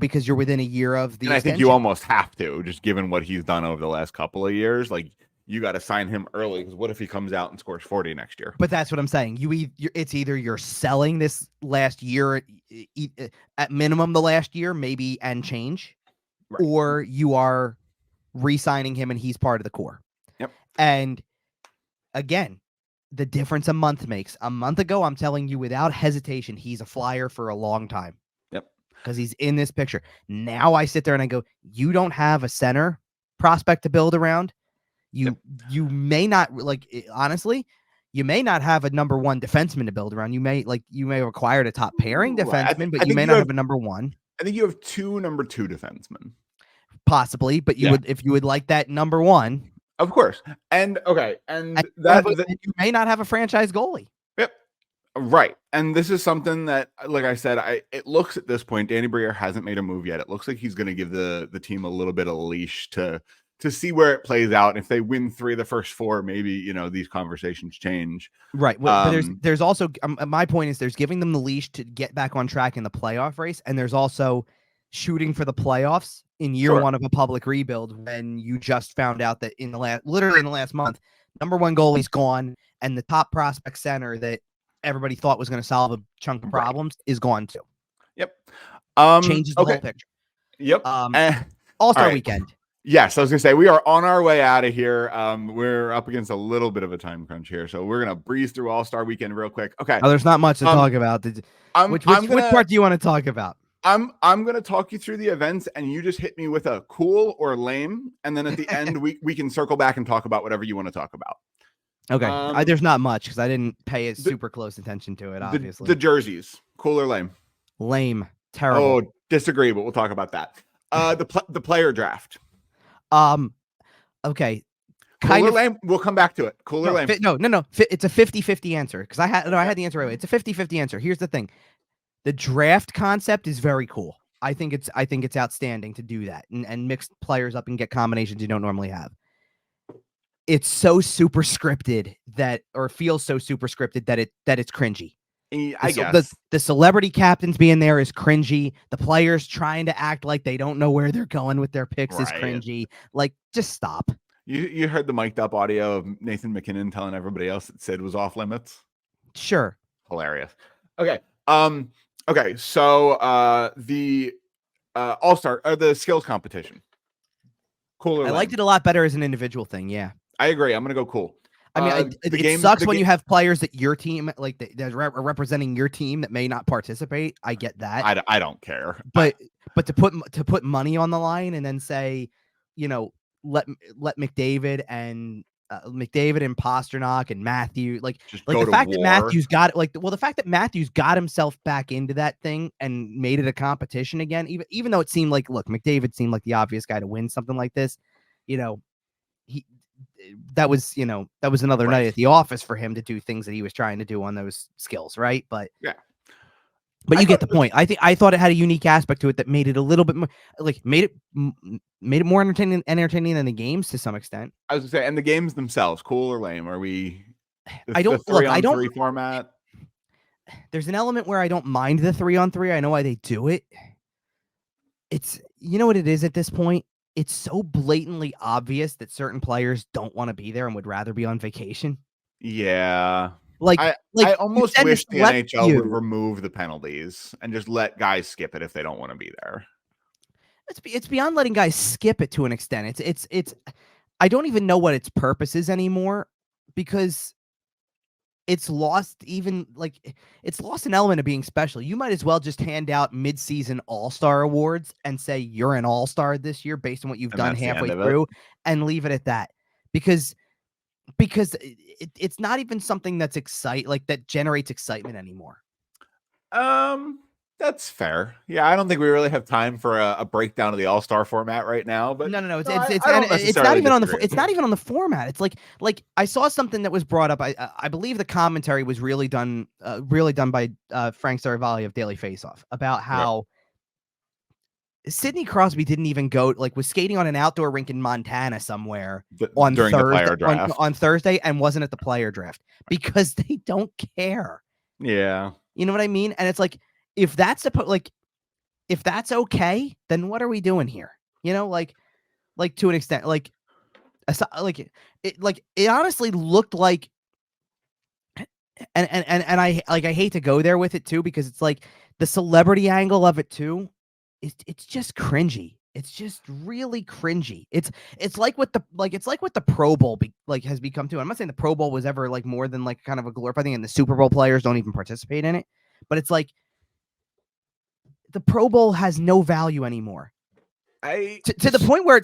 Because you're within a year of the. And I think you almost have to, just given what he's done over the last couple of years. Like, you got to sign him early, because what if he comes out and scores 40 next year? But that's what I'm saying. It's either you're selling this last year at minimum the last year, maybe and change, right, or you are re-signing him and he's part of the core. Yep. And again, the difference a month makes. A month ago, I'm telling you without hesitation, he's a Flyer for a long time. Yep. Because he's in this picture. Now I sit there and I go, you don't have a center prospect to build around. You may not, honestly, you may not have a number one defenseman to build around. You may have acquired a top pairing defenseman, but you may not have a number one. I think you have two number two defensemen. Possibly, but you would like that number one. Of course. And okay. And you may not have a franchise goalie. Yep. Right. And this is something that, like I said, it looks at this point, Danny Briere hasn't made a move yet. It looks like he's going to give the team a little bit of a leash to to see where it plays out. And if they win 3 of the first 4, maybe, these conversations change. Right. Well, but there's also my point is there's giving them the leash to get back on track in the playoff race, and there's also shooting for the playoffs in year one of a public rebuild when you just found out that literally in the last month, number 1 goalie's gone, and the top prospect center that everybody thought was going to solve a chunk of problems is gone too. Yep. Changes the whole picture. Yep. All-Star weekend. Yes, I was going to say, we are on our way out of here. We're up against a little bit of a time crunch here, so we're going to breeze through All-Star Weekend real quick. Okay. Oh, there's not much to talk about. Which part do you want to talk about? I'm going to talk you through the events, and you just hit me with a cool or lame, and then at the end, we can circle back and talk about whatever you want to talk about. Okay. There's not much because I didn't pay super close attention to it, obviously. The jerseys, cool or lame? Lame. Terrible. Oh, disagree, but we'll talk about that. The player draft. Okay. Cool or lame? We'll come back to it. Cool or lame? No. It's a 50-50 answer because I had the answer right away. It's a 50-50 answer. Here's the thing. The draft concept is very cool. I think it's outstanding to do that and mix players up and get combinations you don't normally have. It's so super scripted feels so super scripted that it's cringy. I guess the celebrity captains being there is cringy. The players trying to act like they don't know where they're going with their picks is cringy. Like, just stop. You heard the mic'd up audio of Nathan McKinnon telling everybody else that Sid was off limits? Sure. Hilarious. Okay. Okay. So the All-Star or the skills competition. Cool or lame? I liked it a lot better as an individual thing. Yeah. I agree. I'm gonna go cool. I mean, it sucks when you have players that your team, like that are representing your team that may not participate. I get that. I don't care. But to put money on the line and then say, let McDavid and Pasternak and Matthew the fact that Matthews got himself back into that thing and made it a competition again. Even though it seemed like McDavid seemed like the obvious guy to win something like this, that was another night at the office for him to do things that he was trying to do on those skills, right? But yeah, but you get the point. I thought it had a unique aspect to it that made it a little bit more made it more entertaining than the games to some extent. I was gonna say, and the games themselves, cool or lame? Are we? I don't 3-on-3 format. There's an element where I don't mind the 3-on-3. I know why they do it. It's what it is at this point. It's so blatantly obvious that certain players don't want to be there and would rather be on vacation. Yeah. I almost wish the NHL would remove the penalties and just let guys skip it if they don't want to be there. It's beyond letting guys skip it to an extent. It's I don't even know what its purpose is anymore because it's lost it's lost an element of being special. You might as well just hand out mid-season all-star awards and say you're an all-star this year based on what you've done halfway through and leave it at that. Because it's not even something that's that generates excitement anymore. That's fair. Yeah, I don't think we really have time for a breakdown of the All-Star format right now. But no. It's not even on the format. It's like I saw something that was brought up. I believe the commentary was really done by Frank Saravalli of Daily Faceoff about how Sidney Crosby didn't even go was skating on an outdoor rink in Montana somewhere during the player draft on Thursday and wasn't at the player draft because they don't care. Yeah, you know what I mean. And it's like, if that's okay, then what are we doing here? To an extent, it honestly looked like, and I hate to go there with it too, because it's like the celebrity angle of it too. It's just cringy. It's just really cringy. It's like what the Pro Bowl has become too. I'm not saying the Pro Bowl was ever more than kind of a glorified thing, and the Super Bowl players don't even participate in it, but it's like, the Pro Bowl has no value anymore. To the point where,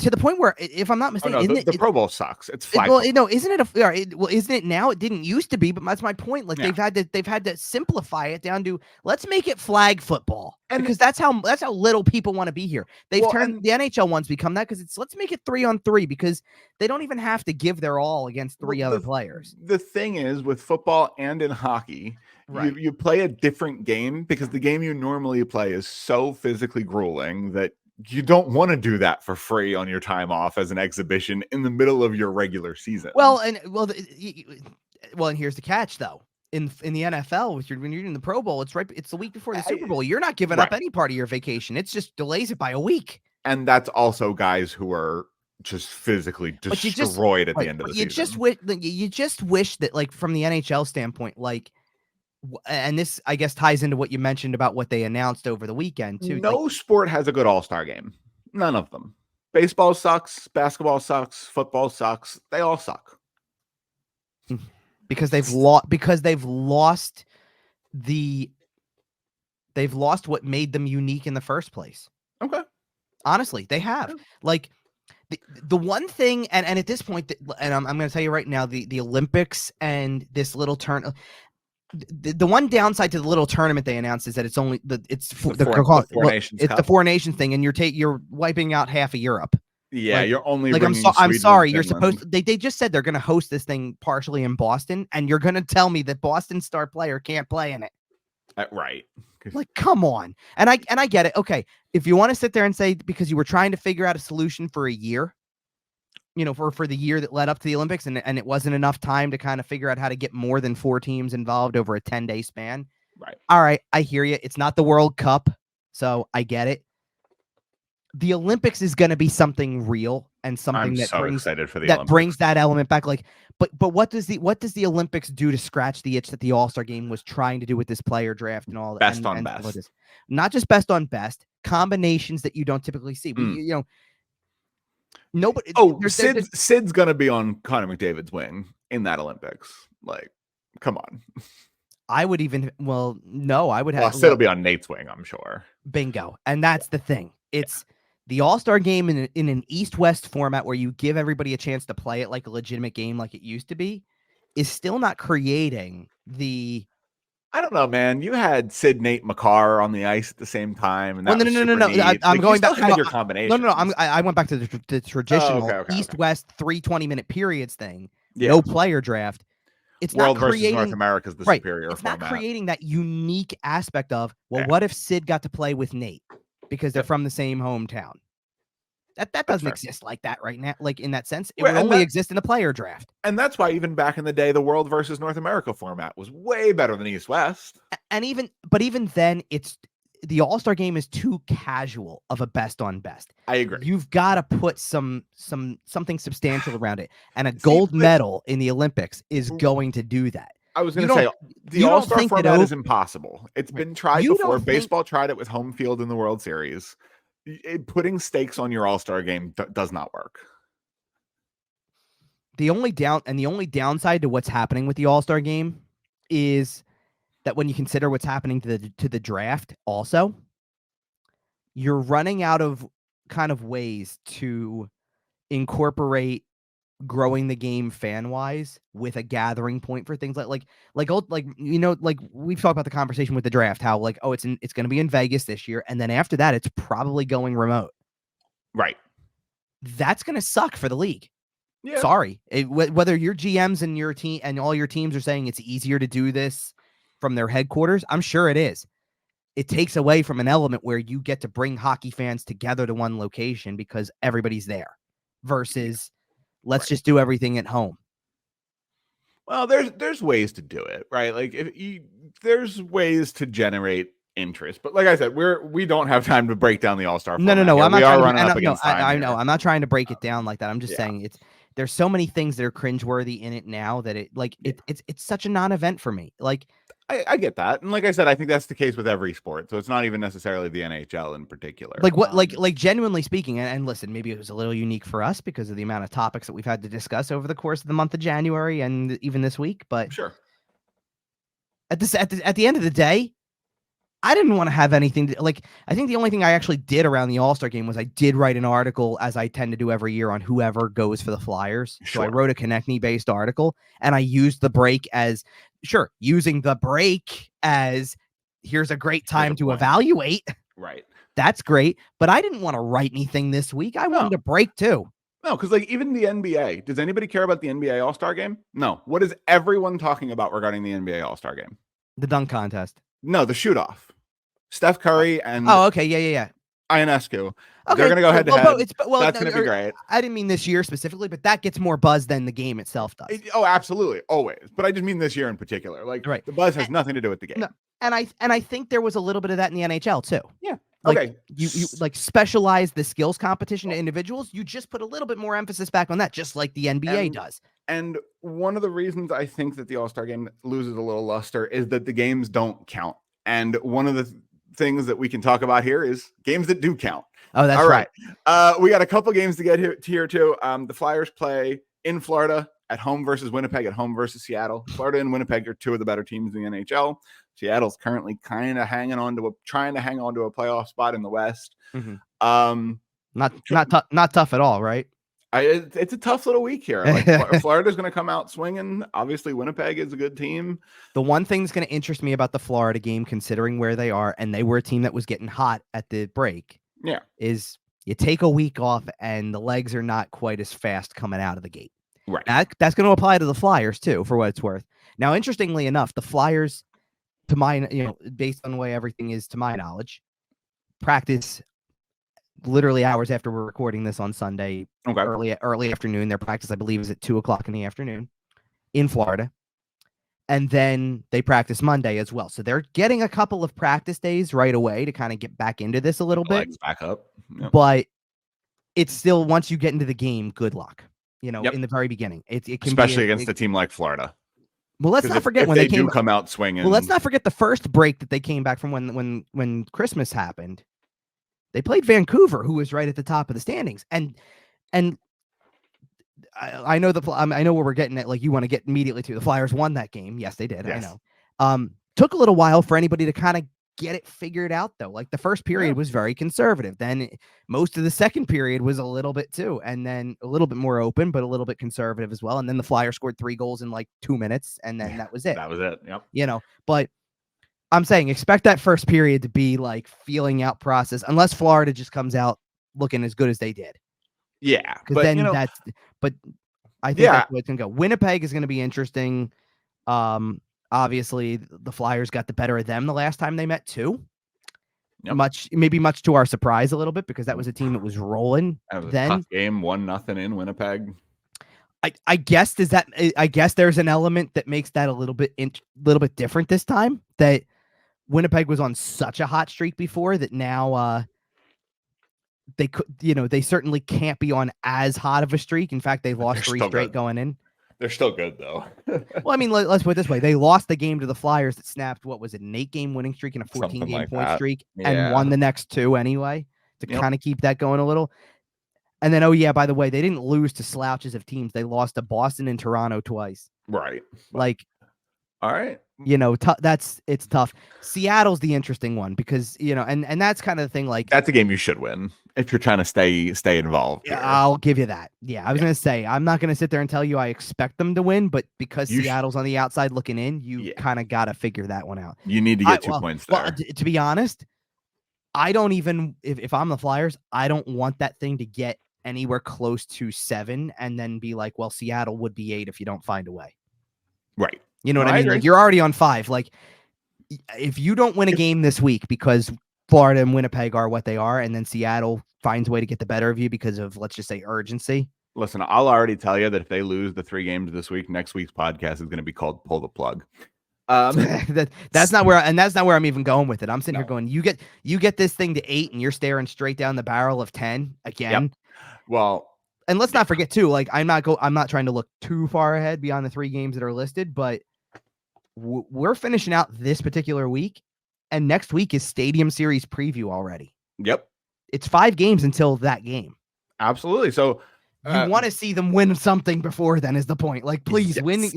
if I'm not mistaken, the Pro Bowl sucks. It's flag. Isn't it now? It didn't used to be, but that's my point. They've had to digify it down to let's make it flag football, because that's how little people want to be here. They've turned the NHL ones become that, because it's let's make it 3-on-3, because they don't even have to give their all against three other players. The thing is, with football and in hockey, right, you play a different game because the game you normally play is so physically grueling that you don't want to do that for free on your time off as an exhibition in the middle of your regular season. Well, and here's the catch though. In the NFL, when you're doing the Pro Bowl, it's the week before the Super Bowl. You're not giving up any part of your vacation. It's just delays it by a week. And that's also guys who are just physically destroyed at the end of the season. You just wish that, like, from the NHL standpoint, like, and this, I guess, ties into what you mentioned about what they announced over the weekend too. No sport has a good all-star game. None of them. Baseball sucks. Basketball sucks. Football sucks. They all suck. Because they've lost what made them unique in the first place. Okay. Honestly, they have. Yeah. Like, the one thing, and at this point, and I'm going to tell you right now, the Olympics and this little the one downside to the little tournament they announced is that it's only the Four Nations thing, and you're wiping out half of Europe. Yeah, like, you're only like I'm sorry, you're supposed. They just said they're going to host this thing partially in Boston, and you're going to tell me that Boston's star player can't play in it. Right. Like, come on. And I get it. Okay, if you want to sit there and say because you were trying to figure out a solution for a year, for the year that led up to the Olympics, and it wasn't enough time to kind of figure out how to get more than 4 teams involved over a 10-day span. Right. All right, I hear you. It's not the World Cup, so I get it. The Olympics is going to be something real and something brings that element back. Like, but what does the Olympics do to scratch the itch that the All-Star game was trying to do with this player draft and all that? Best on best. Not just best on best, combinations that you don't typically see. Nobody. Oh, Sid's going to be on Connor McDavid's wing in that Olympics. Like, come on. I would even. Well, no, I would have. Sid will be on Nate's wing, I'm sure. Bingo, and that's the thing. It's the All-Star game in an East-West format where you give everybody a chance to play it like a legitimate game like it used to be, is still not creating the... I don't know, man. You had Sid, Nate, McCarr on the ice at the same time. And no. I'm going back to your combination. No. I went back to the traditional East-West 320-minute periods thing. Yeah. No player draft. It's World not versus North America is the superior it's format. Not creating that unique aspect of, what if Sid got to play with Nate? Because they're from the same hometown. That doesn't exist like that right now. Like, in that sense, it would only exist in the player draft. And that's why even back in the day, the World versus North America format was way better than East West. And even then, it's the All-Star game is too casual of a best on best. I agree. You've got to put something substantial around it, and a gold medal in the Olympics is going to do that. I was going to say the All-Star format is impossible. It's been tried before. Baseball tried it with home field in the World Series. Putting stakes on your All-Star game does not work. The only downside to what's happening with the All-Star game is that when you consider what's happening to the draft, also, you're running out of kind of ways to incorporate growing the game fan-wise with a gathering point for things like we've talked about the conversation with the draft, how it's going to be in Vegas this year, and then after that it's probably going remote. Right. That's going to suck for the league. Yeah. Sorry. Whether your GMs and your team and all your teams are saying it's easier to do this from their headquarters, I'm sure it is. It takes away from an element where you get to bring hockey fans together to one location because everybody's there versus let's just do everything at home. Well, there's ways to do it, right? Like there's ways to generate interest, but like I said, we don't have time to break down the All-Star. No. I'm not trying to break it down like that. I'm just saying there's so many things that are cringeworthy in it now that it's such a non-event for me. Like, I get that, and like I said, I think that's the case with every sport. So it's not even necessarily the NHL in particular. Like what, like genuinely speaking, and listen, maybe it was a little unique for us because of the amount of topics that we've had to discuss over the course of the month of January and even this week. But sure, at the end of the day, I didn't want to have anything to, I think the only thing I actually did around the All-Star game was I did write an article, as I tend to do every year, on whoever goes for the Flyers. Sure. So I wrote a Konechny-based article, and I used the break as, using the break as, here's a great time to evaluate. Right. That's great. But I didn't want to write anything this week. I wanted to break too. No, because even the NBA, does anybody care about the NBA All-Star game? No. What is everyone talking about regarding the NBA All-Star game? The dunk contest. No, the shoot-off. Steph Curry and... Oh, okay. Yeah. Ionescu. Okay, they're going to go head to head. That's going to be great. I didn't mean this year specifically, but that gets more buzz than the game itself does. Absolutely, always. But I just mean this year in particular. Like the buzz has nothing to do with the game. No, and I think there was a little bit of that in the NHL too. Yeah. Like, okay. You like specialize the skills competition to individuals. You just put a little bit more emphasis back on that, just like the NBA does. And one of the reasons I think that the All-Star game loses a little luster is that the games don't count. And one of the things that we can talk about here is games that do count. Oh, that's right. We got a couple games to get here too. The Flyers play in Florida at home versus Winnipeg, at home versus Seattle. Florida and Winnipeg are two of the better teams in the NHL. Seattle's currently kind of trying to hang on to a playoff spot in the West. Mm-hmm. Not tough at all, right? It's a tough little week here. Like Florida's going to come out swinging. Obviously, Winnipeg is a good team. The one thing that's going to interest me about the Florida game, considering where they are, and they were a team that was getting hot at the break, is you take a week off and the legs are not quite as fast coming out of the gate. Right. That's going to apply to the Flyers too, for what it's worth. Now, interestingly enough, the Flyers, to my, based on the way everything is, to my knowledge, practice literally hours after we're recording this on Sunday, early afternoon. Their practice, I believe, is at 2:00 in the afternoon in Florida. And then they practice Monday as well. So they're getting a couple of practice days right away to kind of get back into this a little bit. Back up. Yep. But it's still, once you get into the game, good luck. In the very beginning. It can especially against a team like Florida. Well, let's not forget when they do come out swinging. Well, let's not forget the first break that they came back from when Christmas happened. They played Vancouver, who was right at the top of the standings, and I know I know where we're getting at. Like, you want to get immediately to the Flyers won that game. Yes, they did. Yes. I know. Took a little while for anybody to kind of get it figured out, though. Like, the first period was very conservative. Then most of the second period was a little bit too, and then a little bit more open, but a little bit conservative as well. And then the Flyers scored 3 goals in like 2 minutes, and then that was it. That was it. Yep. But I'm saying expect that first period to be like feeling out process, unless Florida just comes out looking as good as they did. Yeah, because then But I think that's what's gonna go. Winnipeg is going to be interesting. Obviously, the Flyers got the better of them the last time they met too. Yep. Much to our surprise a little bit, because that was a team that was rolling. That was a tough game, 1-0 in Winnipeg. I guess there's an element that makes that a little bit different this time. That Winnipeg was on such a hot streak before that now they could, they certainly can't be on as hot of a streak. In fact, they've lost 3 straight going in. They're still good though. Well, I mean, let's put it this way: they lost the game to the Flyers that snapped, what was it, an 8-game winning streak and a 14-game point streak, and won the next 2 anyway to kind of keep that going a little. And then, by the way, they didn't lose to slouches of teams. They lost to Boston and Toronto twice. Right. Like, all right. It's tough. Seattle's the interesting one because, and that's kind of the thing. Like, that's a game you should win if you're trying to stay involved. Yeah, I'll give you that. Yeah, I was going to say, I'm not going to sit there and tell you I expect them to win, but because Seattle's on the outside looking in, you kind of got to figure that one out. You need to get 2 points there. Well, to be honest, I don't even, if I'm the Flyers, I don't want that thing to get anywhere close to 7 and then be like, well, Seattle would be 8 if you don't find a way. Right. You know what I mean? Like, you're already on 5. Like, if you don't win a game this week because Florida and Winnipeg are what they are, and then Seattle finds a way to get the better of you because of, let's just say, urgency. Listen, I'll already tell you that if they lose the 3 games this week, next week's podcast is going to be called Pull the Plug. That's not where I'm even going with it. I'm sitting here going, you get this thing to 8 and you're staring straight down the barrel of 10 again. Yep. Well, and let's not forget too, like, I'm not trying to look too far ahead beyond the 3 games that are listed, but we're finishing out this particular week, and next week is Stadium Series preview already. Yep. It's 5 games until that game. Absolutely. So you want to see them win something before then is the point. Like, please win.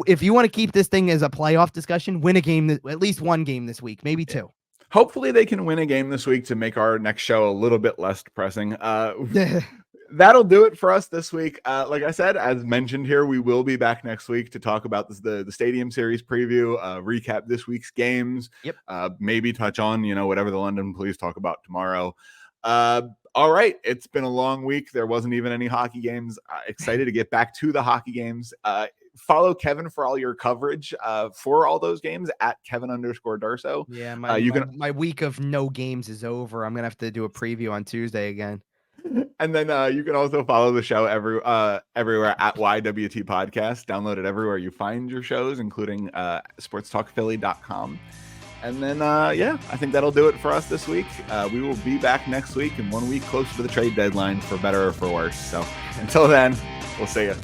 If you want to keep this thing as a playoff discussion, win a game, at least 1 game this week, maybe 2. Hopefully they can win a game this week to make our next show a little bit less depressing. That'll do it for us this week. Like I said, as mentioned here, we will be back next week to talk about the Stadium Series preview, recap this week's games. Yep. Maybe touch on, whatever the London Police talk about tomorrow. All right. It's been a long week. There wasn't even any hockey games. Excited to get back to the hockey games. follow Kevin for all your coverage for all those games at Kevin_Darso. Yeah, my week of no games is over. I'm gonna have to do a preview on Tuesday again. And then you can also follow the show everywhere at YWT Podcast. Download it everywhere you find your shows, including sportstalkphilly.com. And then, I think that'll do it for us this week. We will be back next week and 1 week closer to the trade deadline, for better or for worse. So until then, we'll see you.